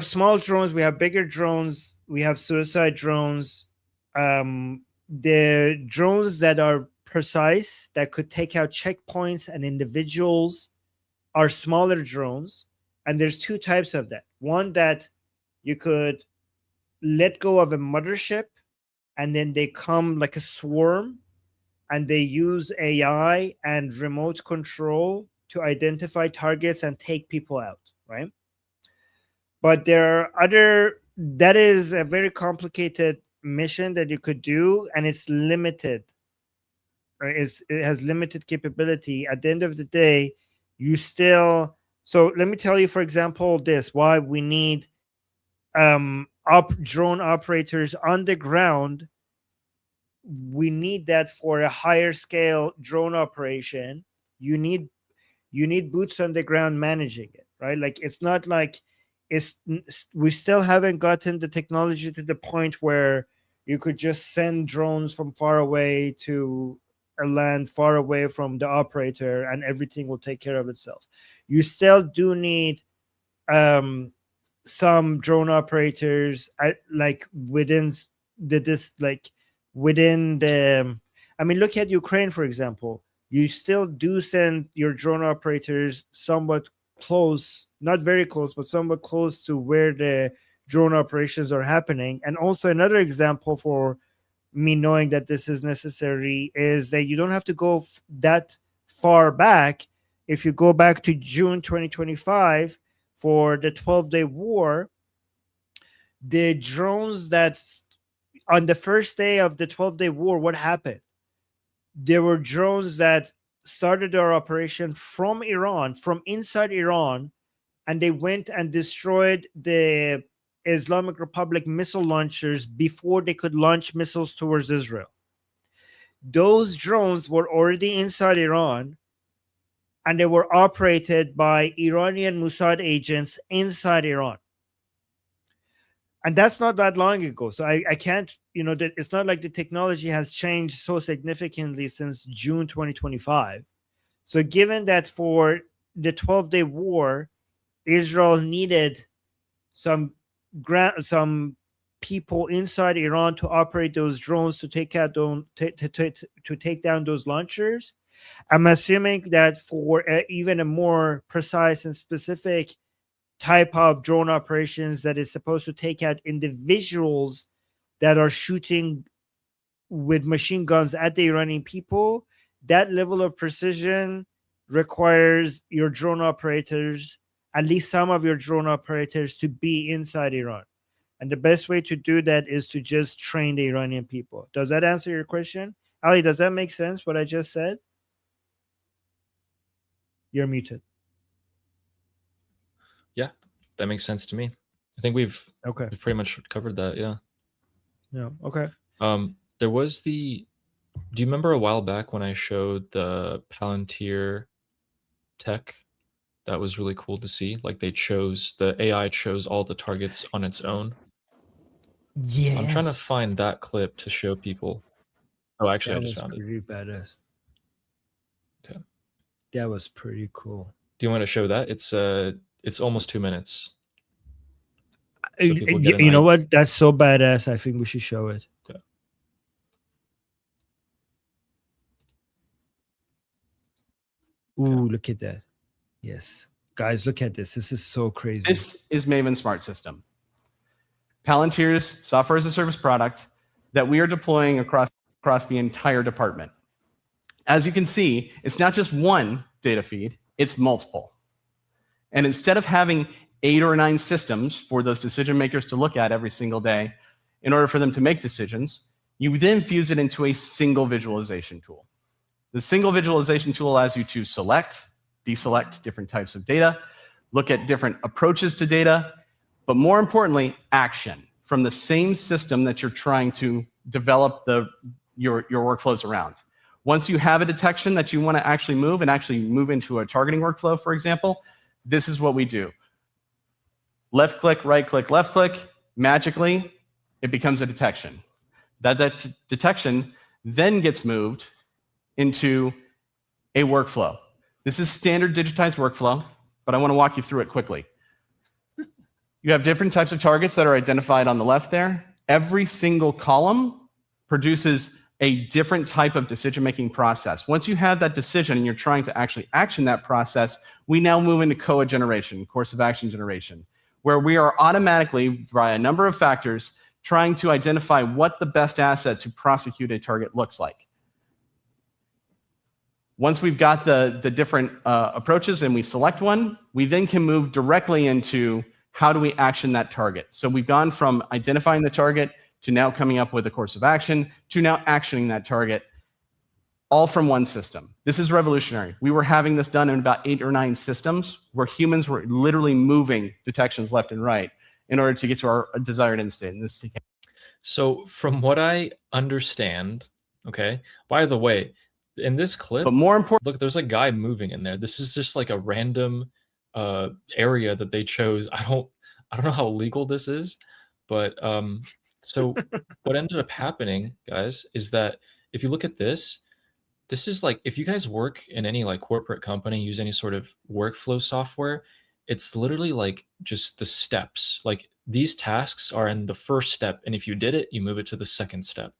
small drones, we have bigger drones, we have suicide drones. The drones that are precise, that could take out checkpoints and individuals, are smaller drones. And there's 2 types of that. One that you could let go of a mothership and then they come like a swarm and they use AI and remote control to identify targets and take people out, right? But there are that is a very complicated mission that you could do, and it's limited. Right? It has limited capability. At the end of the day, so let me tell you, for example, why we need drone operators on the ground. We need that for a higher scale drone operation. You need boots on the ground managing it, right? Like, it's not like we still haven't gotten the technology to the point where you could just send drones from far away to a land far away from the operator and everything will take care of itself. You still do need some drone operators within the I mean, look at Ukraine, for example. You still do send your drone operators somewhat close, not very close, but somewhat close to where the drone operations are happening. And also another example for me knowing that this is necessary is that you don't have to go that far back. If you go back to June 2025 for the 12-day war, the drones that's on the first day of the 12-day war, what happened? There were drones that started their operation from Iran, from inside Iran, and they went and destroyed the Islamic Republic missile launchers before they could launch missiles towards Israel. Those drones were already inside Iran, and they were operated by Iranian Mossad agents inside Iran. And that's not that long ago. So I can't, that it's not like the technology has changed so significantly since June 2025. So given that for the 12-day war, Israel needed some people inside Iran to operate those drones to take out to take down those launchers, I'm assuming that for even a more precise and specific type of drone operations that is supposed to take out individuals that are shooting with machine guns at the Iranian people, that level of precision requires your drone operators, at least some of your drone operators, to be inside Iran. And the best way to do that is to just train the Iranian people. Does that answer your question? Ali, does that make sense, what I just said? You're muted. Yeah, that makes sense to me. I think we've pretty much covered that. Yeah. Yeah. Okay. There was do you remember a while back when I showed the Palantir tech? That was really cool to see. Like the AI chose all the targets on its own. Yes. I'm trying to find that clip to show people. Oh, actually, I just found it. Pretty badass. Okay. That was pretty cool. Do you want to show that? It's almost 2 minutes. So you know what? That's so badass. I think we should show it. Okay. Ooh, look at that. Yes. Guys, look at this. This is so crazy. This is Maven Smart System. Palantir's software as a service product that we are deploying across the entire department. As you can see, it's not just one data feed, it's multiple. And instead of having 8 or 9 systems for those decision makers to look at every single day in order for them to make decisions, you then fuse it into a single visualization tool. The single visualization tool allows you to select, deselect different types of data, look at different approaches to data, but more importantly, action from the same system that you're trying to develop your workflows around. Once you have a detection that you want to actually move into a targeting workflow, for example, this is what we do. Left click, right click, left click, magically, it becomes a detection. That detection then gets moved into a workflow. This is standard digitized workflow, but I want to walk you through it quickly. You have different types of targets that are identified on the left there. Every single column produces a different type of decision-making process. Once you have that decision and you're trying to actually action that process, we now move into COA generation, course of action generation, where we are automatically, via a number of factors, trying to identify what the best asset to prosecute a target looks like. Once we've got the different approaches and we select one, we then can move directly into how do we action that target. So we've gone from identifying the target to now coming up with a course of action to now actioning that target, all from one system. This is revolutionary. We were having this done in about 8 or 9 systems where humans were literally moving detections left and right in order to get to our desired end state. So from what I understand, okay, by the way, in this clip, but more important, look, there's a guy moving in there. This is just like a random area that they chose. I don't know how legal this is, but so what ended up happening, guys, is that if you look at this is like, if you guys work in any like corporate company, use any sort of workflow software, it's literally like just the steps. Like these tasks are in the first step, and if you did it, you move it to the second step.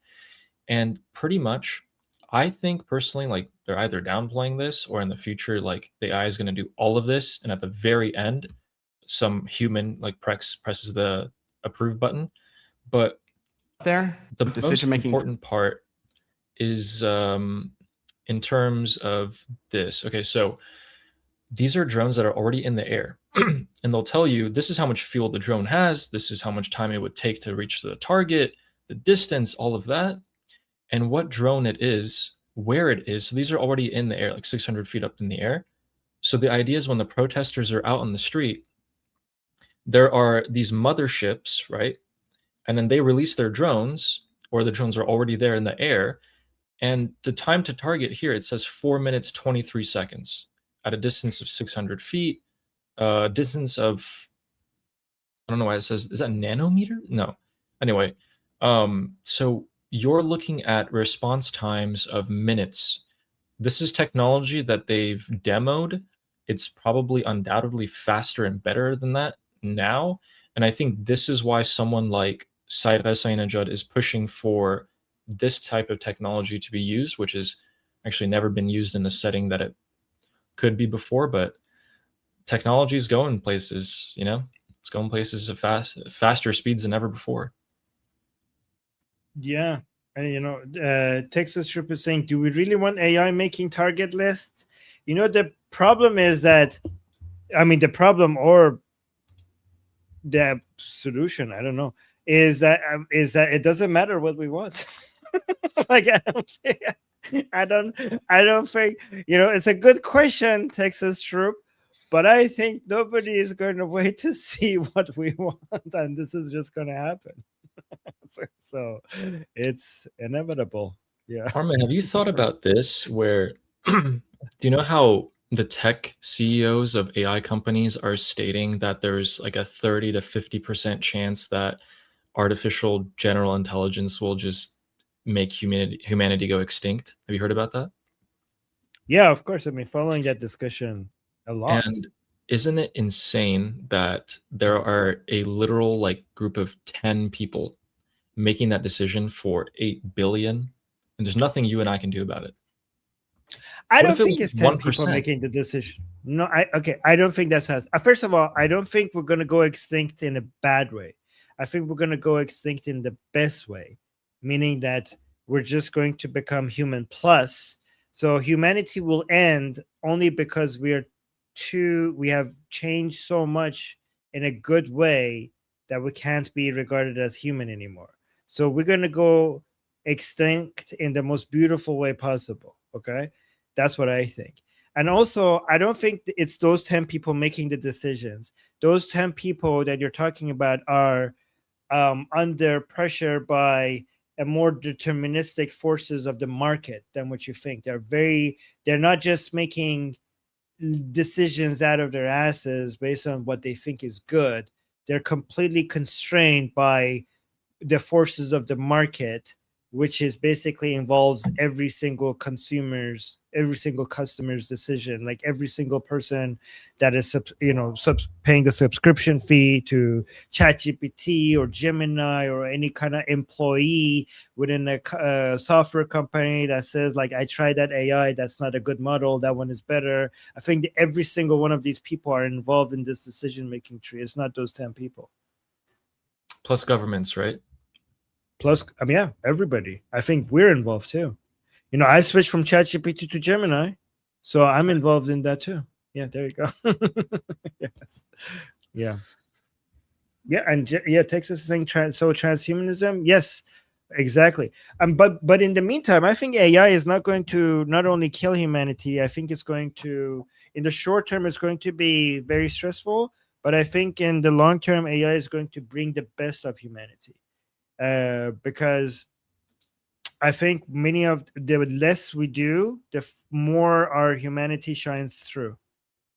And pretty much, I think personally, like they're either downplaying this, or in the future, like the AI is going to do all of this, and at the very end, some human like presses the approve button. But the most important part is in terms of this. Okay, so these are drones that are already in the air, and they'll tell you this is how much fuel the drone has, this is how much time it would take to reach the target, the distance, all of that, and what drone it is, where it is. So these are already in the air, like 600 feet up in the air. So the idea is when the protesters are out on the street, there are these motherships, right? And then they release their drones, or the drones are already there in the air. And the time to target here, it says 4 minutes, 23 seconds at a distance of 600 feet, distance of I don't know why it says, is that nanometer? No. Anyway, so you're looking at response times of minutes. This is technology that they've demoed. It's probably undoubtedly faster and better than that now. And I think this is why someone like Saeed Ghassanejad is pushing for this type of technology to be used, which has actually never been used in the setting that it could be before. But technology is going places, you know, it's going places at faster speeds than ever before. Yeah. And, you know, Texas Troop is saying, do we really want AI making target lists? You know, the problem is that, I mean, the problem or the solution, I don't know, is that it doesn't matter what we want. Like, I don't think, you know, it's a good question, Texas Troop, but I think nobody is going to wait to see what we want, and this is just going to happen. So it's inevitable. Yeah. Armin, have you thought about this where do you know how the tech CEOs of AI companies are stating that there's like a 30 to 50% chance that artificial general intelligence will just make humanity go extinct? Have you heard about that? Yeah, of course. I mean, following that discussion a lot. And isn't it insane that there are a literal like group of 10 people making that decision for 8 billion, and there's nothing you and I can do about it? I don't think it's 10 people 1%? making the decision. No, I don't think that's us. First of all, I don't think we're going to go extinct in a bad way. I think we're going to go extinct in the best way, meaning that we're just going to become human plus. So humanity will end only because we have changed so much in a good way that we can't be regarded as human anymore. So we're going to go extinct in the most beautiful way possible. Okay. That's what I think. And also, I don't think it's those 10 people making the decisions. Those 10 people that you're talking about are under pressure by a more deterministic forces of the market than what you think. They're not just making decisions out of their asses based on what they think is good. They're completely constrained by the forces of the market, which is basically involves every single customer's decision, like every single person that is paying the subscription fee to ChatGPT or Gemini or any kind of employee within a software company that says, like, I tried that AI, that's not a good model, that one is better. I think that every single one of these people are involved in this decision-making tree. It's not those 10 people. Plus governments, right? Plus, I mean, yeah, everybody. I think we're involved too. You know, I switched from ChatGPT to Gemini, so I'm involved in that too. Yeah, there you go. Yes. Yeah. Yeah, and Texas is saying transhumanism. Yes, exactly. But in the meantime, I think AI is not going to not only kill humanity. I think it's going to, in the short term, it's going to be very stressful. But I think in the long term, AI is going to bring the best of humanity. Because I think the less we do, the more our humanity shines through.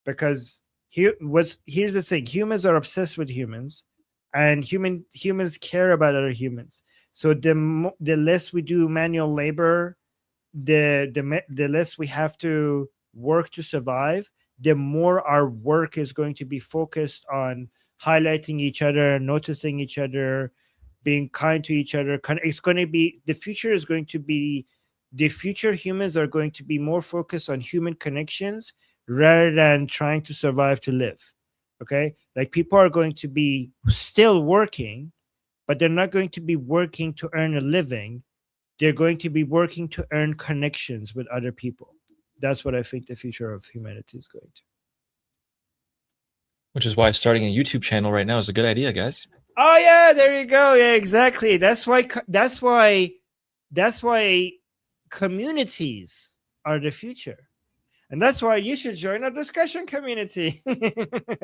Because here's the thing: humans are obsessed with humans, and humans care about other humans. So the less we do manual labor, the less we have to work to survive, the more our work is going to be focused on highlighting each other, noticing each other, being kind to each other. It's going to be, the future humans are going to be more focused on human connections rather than trying to survive to live. Okay, like people are going to be still working, but they're not going to be working to earn a living. They're going to be working to earn connections with other people. That's what I think the future of humanity is going to. Which is why starting a YouTube channel right now is a good idea, guys. Oh yeah, there you go. Yeah, exactly. That's why communities are the future. And that's why you should join our discussion community.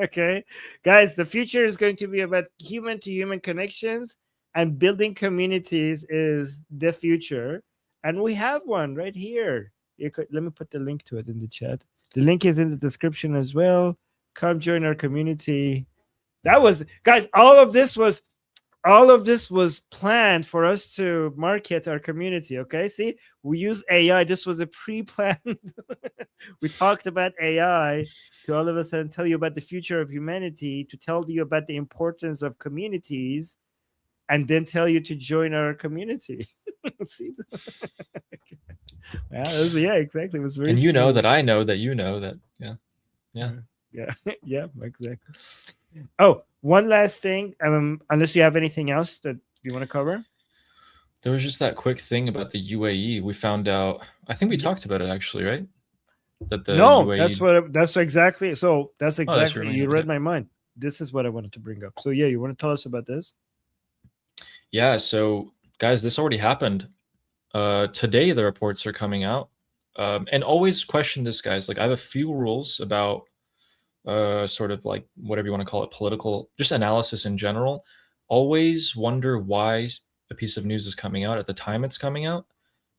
Okay, guys, the future is going to be about human to human connections, and building communities is the future. And we have one right here. Let me put the link to it in the chat. The link is in the description as well. Come join our community. That was, guys, all of this was planned for us to market our community. Okay, see, we use AI. This was a pre-planned. We talked about AI to all of a sudden tell you about the future of humanity, to tell you about the importance of communities, and then tell you to join our community. See, yeah, exactly. It was very. And you know smooth. that I know that you know that. Yeah, yeah, yeah, yeah, exactly. Oh, one last thing. Unless you have anything else that you want to cover. There was just that quick thing about the UAE. We found out. I think we talked about it actually, right? That the No, UAE. that's exactly. So that's exactly. really You it, read yeah. my mind. This is what I wanted to bring up. So yeah, you want to tell us about this? Yeah. So guys, this already happened. Today the reports are coming out. And always question this, guys. Like I have a few rules about sort of like whatever you want to call it, political, just analysis in general. Always wonder why a piece of news is coming out at the time it's coming out.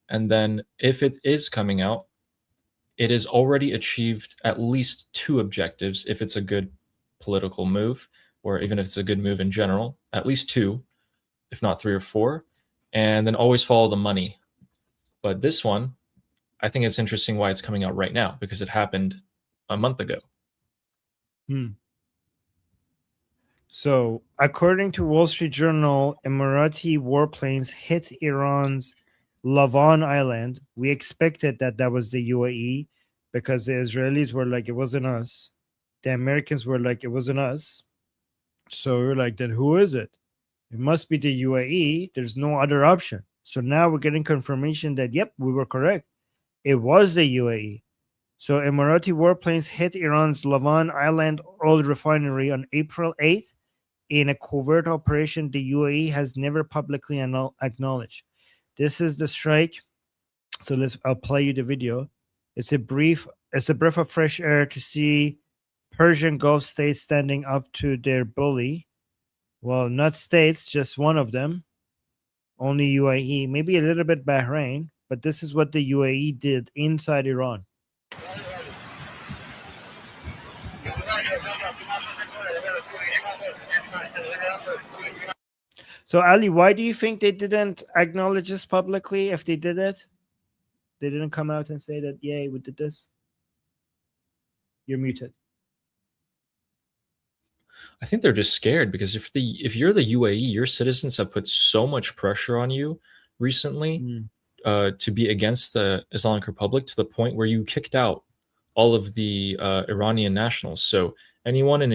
And then if it is coming out, it has already achieved at least two objectives if it's a good political move, or even if it's a good move in general, at least two, if not three or four. And then always follow the money. But this one, I think it's interesting why it's coming out right now, because it happened a month ago. So, according to Wall Street Journal, Emirati warplanes hit Iran's Lavan Island. We expected that was the UAE because the Israelis were like, it wasn't us. The Americans were like, it wasn't us. So we were like, then who is it? It must be the UAE. There's no other option. So now we're getting confirmation that, yep, we were correct. It was the UAE. So Emirati warplanes hit Iran's Lavan Island oil refinery on April 8th in a covert operation the UAE has never publicly acknowledged. This is the strike. So I'll play you the video. It's a breath of fresh air to see Persian Gulf states standing up to their bully. Well, not states, just one of them. Only UAE, maybe a little bit Bahrain, but this is what the UAE did inside Iran. So, Ali, why do you think they didn't acknowledge this publicly if they did it? They didn't come out and say that, yay, we did this? You're muted. I think they're just scared because if you're the UAE, your citizens have put so much pressure on you recently to be against the Islamic Republic to the point where you kicked out all of the Iranian nationals. So anyone in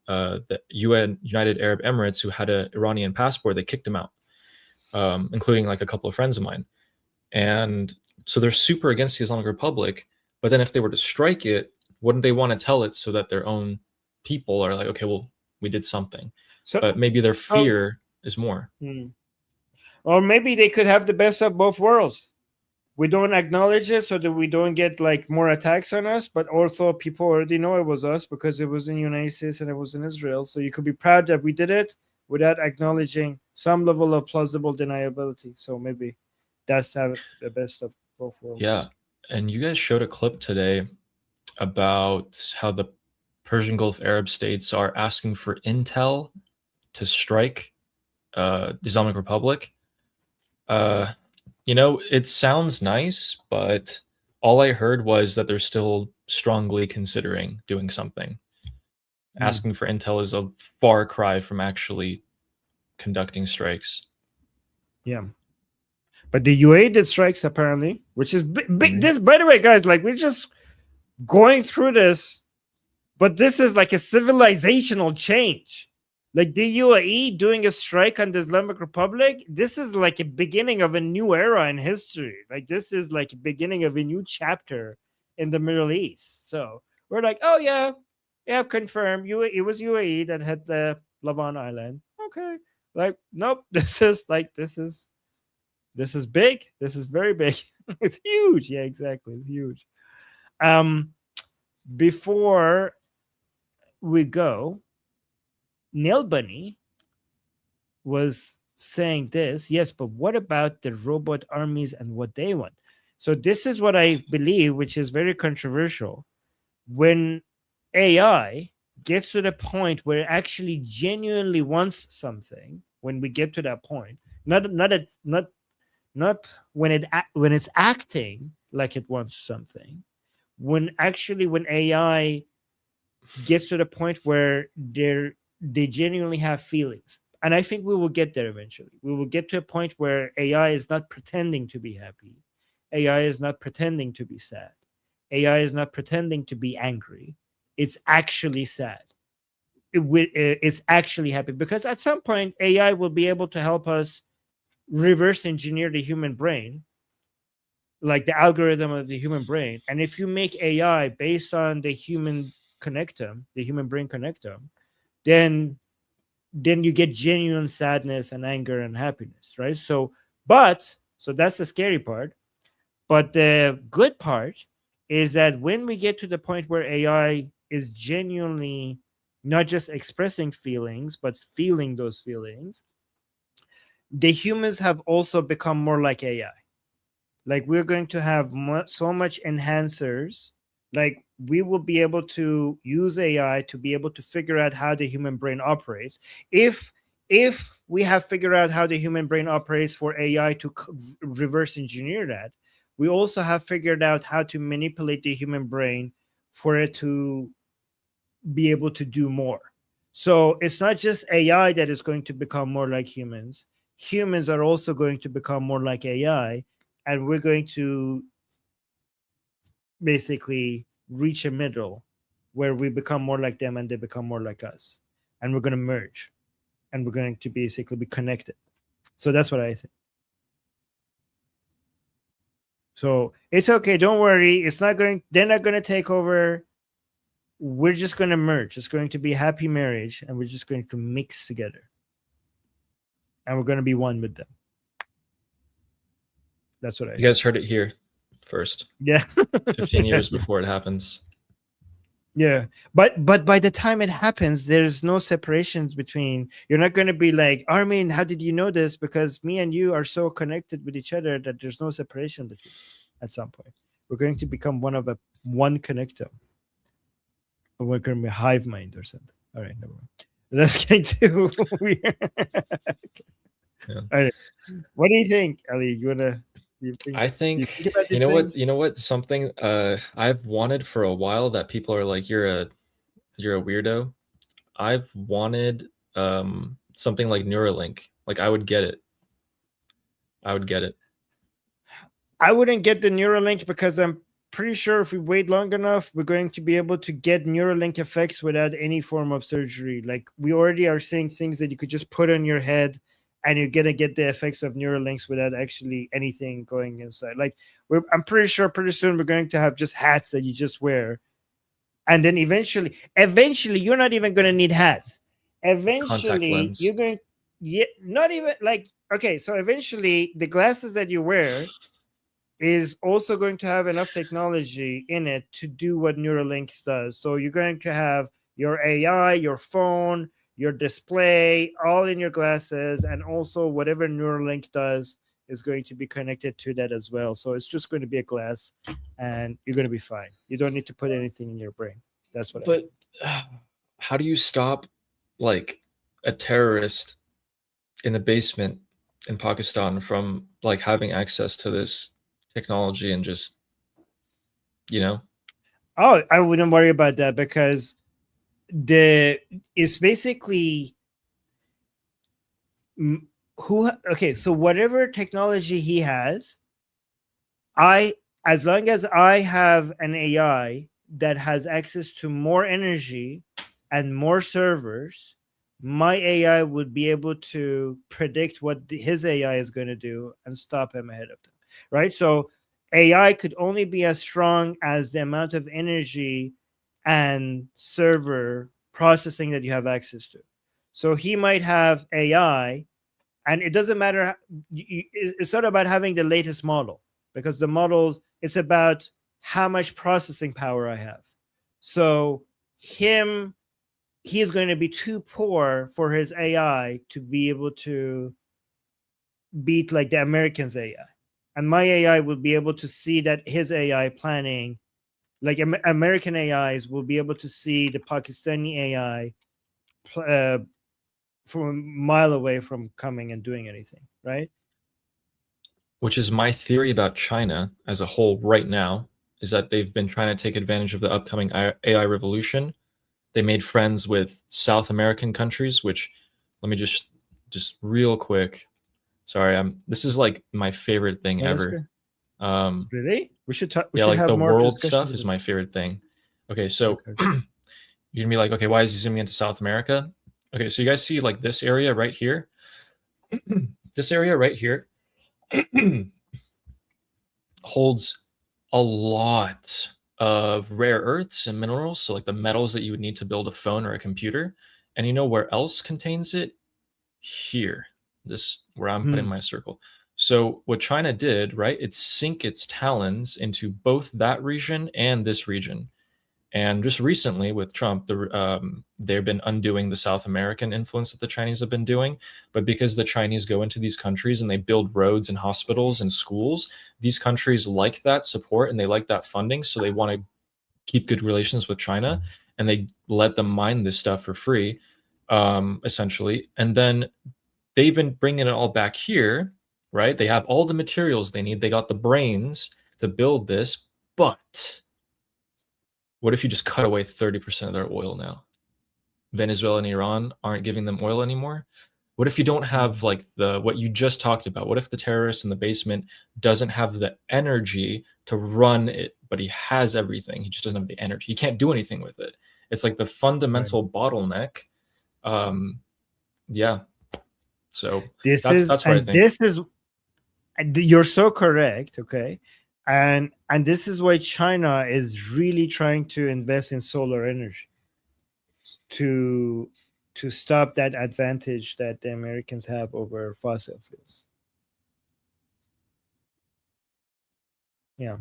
the United Arab Emirates who had an Iranian passport, they kicked them out, including like a couple of friends of mine. And so they're super against the Islamic Republic. But then if they were to strike it, wouldn't they want to tell it so that their own people are like, okay, well, we did something. But maybe their fear is more. Or maybe they could have the best of both worlds. We don't acknowledge it so that we don't get like more attacks on us, but also people already know it was us because it was in the United States and it was in Israel. So you could be proud that we did it without acknowledging some level of plausible deniability. So maybe that's the best of both worlds. Yeah. And you guys showed a clip today about how the Persian Gulf Arab states are asking for intel to strike the Islamic Republic. You know, it sounds nice, but all I heard was that they're still strongly considering doing something. Asking for intel is a far cry from actually conducting strikes. Yeah. But the UAE did strikes apparently, which is big. This, by the way, guys, like we're just going through this, but this is like a civilizational change. Like the UAE doing a strike on the Islamic Republic, this is like a beginning of a new era in history. Like this is like a beginning of a new chapter in the Middle East. So we're like, oh yeah, confirmed. It was UAE that had the Lavan Island. Okay, like nope. This is big. This is very big. It's huge. Yeah, exactly. It's huge. Before we go, Nail Bunny was saying this, yes, but what about the robot armies and what they want? So this is what I believe, which is very controversial. When AI gets to the point where it actually genuinely wants something, when we get to that point, not when it's acting like it wants something, when AI gets to the point where they genuinely have feelings. And I think we will get there eventually. We will get to a point where AI is not pretending to be happy. AI is not pretending to be sad. AI is not pretending to be angry. It's actually sad. It's actually happy, because at some point AI will be able to help us reverse engineer the human brain, like the algorithm of the human brain. And if you make AI based on the human connectome, the human brain connectome, then you get genuine sadness and anger and happiness, right? So that's the scary part. But the good part is that when we get to the point where AI is genuinely not just expressing feelings, but feeling those feelings, the humans have also become more like AI. Like, we're going to have so much enhancers. Like, we will be able to use AI to be able to figure out how the human brain operates. If we have figured out how the human brain operates for AI to reverse engineer that, we also have figured out how to manipulate the human brain for it to be able to do more. So it's not just AI that is going to become more like humans. Humans are also going to become more like AI, and we're going to basically reach a middle where we become more like them and they become more like us. And we're going to merge, and we're going to basically be connected. So that's what I think. So it's okay. Don't worry. They're not going to take over. We're just going to merge. It's going to be a happy marriage, and we're just going to mix together. And we're going to be one with them. That's what I think. You guys heard it here first. Yeah. 15 years before it happens. Yeah. But by the time it happens, there's no separations between. You're not going to be like, Armin, how did you know this? Because me and you are so connected with each other that there's no separation between us at some point. We're going to become one connectome. We're going to be a hive mind or something. All right, never mind. That's getting too weird. Yeah. All right. What do you think, Ali? I think you know what? Something I've wanted for a while that people are like, you're a weirdo. I've wanted something like Neuralink. Like, I would get it. I wouldn't get the Neuralink because I'm pretty sure if we wait long enough, we're going to be able to get Neuralink effects without any form of surgery. Like, we already are seeing things that you could just put on your head, and you're going to get the effects of Neuralinks without actually anything going inside. Like, I'm pretty sure pretty soon we're going to have just hats that you just wear. And then eventually, you're not even going to need hats. Eventually, you're going, not even like, okay, so eventually the glasses that you wear is also going to have enough technology in it to do what Neuralinks does. So you're going to have your AI, your phone, your display, all in your glasses, and also whatever Neuralink does is going to be connected to that as well. So it's just going to be a glass, and you're going to be fine. You don't need to put anything in your brain. That's what. But how do you stop, like, a terrorist in the basement in Pakistan from, like, having access to this technology and just, Oh, I wouldn't worry about that, because it's basically so whatever technology he has, as long as I have an AI that has access to more energy and more servers, my AI would be able to predict what his AI is going to do and stop him ahead of time, right? So AI could only be as strong as the amount of energy and server processing that you have access to. So he might have AI, and it doesn't matter. It's not about having the latest model, because the models, it's about how much processing power I have. So he is going to be too poor for his AI to be able to beat like the Americans' AI. And my AI will be able to see that his AI planning like American AIs will be able to see the Pakistani AI from a mile away from coming and doing anything, right? Which is my theory about China as a whole right now, is that they've been trying to take advantage of the upcoming AI revolution. They made friends with South American countries, which, let me just real quick. Sorry, this is like my favorite thing ever. Really? We should talk. Yeah, like the world stuff is my favorite thing. Okay, so you're gonna be like, okay, why is he zooming into South America? Okay, so you guys see like this area right here? This area right here holds a lot of rare earths and minerals, so like the metals that you would need to build a phone or a computer. And you know where else contains it? Here, this where I'm putting my circle. So what China did, right, it sink its talons into both that region and this region. And just recently with Trump, they've been undoing the South American influence that the Chinese have been doing. But because the Chinese go into these countries and they build roads and hospitals and schools, these countries like that support and they like that funding. So they want to keep good relations with China, and they let them mine this stuff for free, essentially. And then they've been bringing it all back here, right? They have all the materials they need. They got the brains to build this, but what if you just cut away 30% of their oil now? Venezuela and Iran aren't giving them oil anymore. What if you don't have like what you just talked about? What if the terrorist in the basement doesn't have the energy to run it, but he has everything? He just doesn't have the energy. He can't do anything with it. It's like the fundamental bottleneck. Yeah. So that's what I think. This is, you're so correct. Okay. And this is why China is really trying to invest in solar energy to stop that advantage that the Americans have over fossil fuels. Yeah.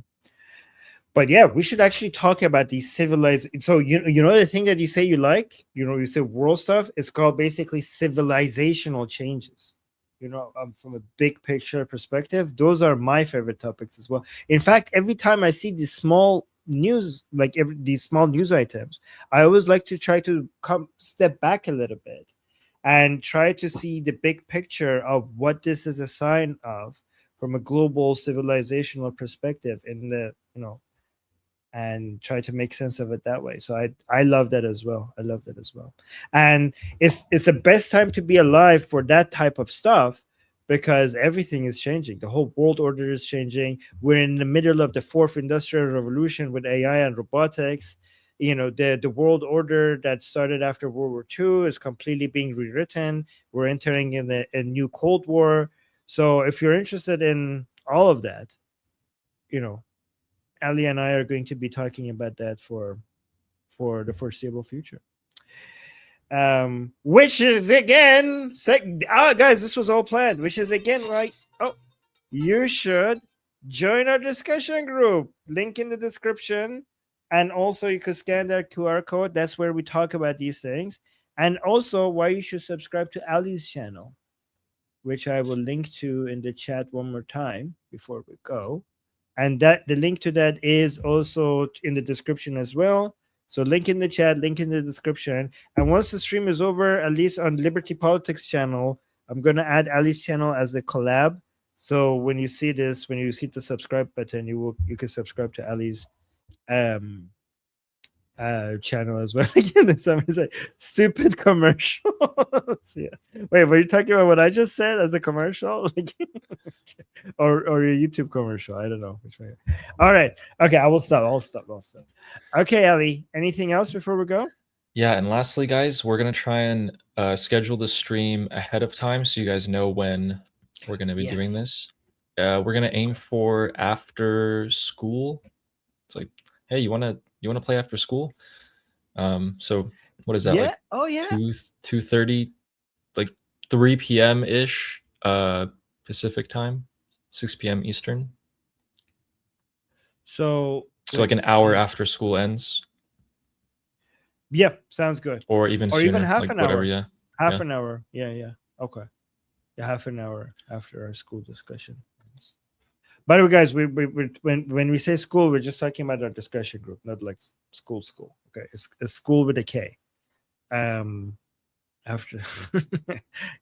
But yeah, we should actually talk about these civilized. So you know the thing that you say you like, you say world stuff, it's called basically civilizational changes. From a big picture perspective, those are my favorite topics as well. In fact, every time I see these small news, these small news items, I always like to try to step back a little bit and try to see the big picture of what this is a sign of from a global civilizational perspective and try to make sense of it that way. So I love that as well. And it's the best time to be alive for that type of stuff, because everything is changing. The whole world order is changing. We're in the middle of the fourth industrial revolution with AI and robotics. The world order that started after World War II is completely being rewritten. We're entering in a new Cold War. So if you're interested in all of that, Ali and I are going to be talking about that for the foreseeable future. Which is again, guys, this was all planned. Which is again, right? Oh, you should join our discussion group. Link in the description, and also you could scan that QR code. That's where we talk about these things, and also why you should subscribe to Ali's channel, which I will link to in the chat one more time before we go. And the link to that is also in the description as well. So link in the chat, link in the description. And once the stream is over, at least on Liberty Politics channel, I'm going to add Ali's channel as a collab. So when you see this, when you hit the subscribe button, you can subscribe to Ali's channel as well. Again, somebody's like, stupid commercials. Yeah. Wait, were you talking about what I just said as a commercial? or a YouTube commercial? I don't know which way. All right. Okay, I will stop. I'll stop. Okay, Ali, anything else before we go? Yeah, and lastly, guys, we're going to try and schedule the stream ahead of time so you guys know when we're going to be doing this. We're going to aim for after school. It's like, hey, you want to play after school? So what is that? Yeah. Like Oh yeah. 2:30, like 3 p.m. ish Pacific time, 6 p.m. Eastern. So like an hour after school ends. Yeah, sounds good. Or even sooner, half like an whatever, hour. yeah. Half an hour. Yeah. Okay. Yeah, half an hour after our school discussion ends. By the way, guys, when we say school, we're just talking about our discussion group, not like school. Okay, it's a school with a K. After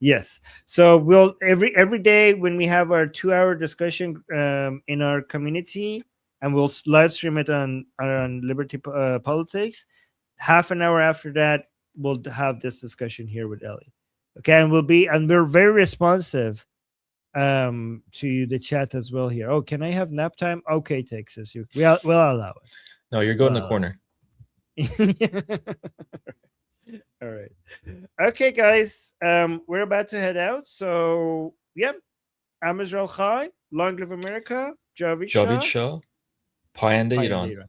yes, so we'll every day when we have our 2-hour discussion in our community, and we'll live stream it on Liberty Politics. Half an hour after that, we'll have this discussion here with Ellie. Okay, and we're very responsive to the chat as well here. Oh, can I have nap time? Okay, Texas, we'll allow it. No, you're going in the corner. All right. Okay, guys. We're about to head out. So, yep. I'm Israel Chai. Long live America. Javid Shah. Payende Iran.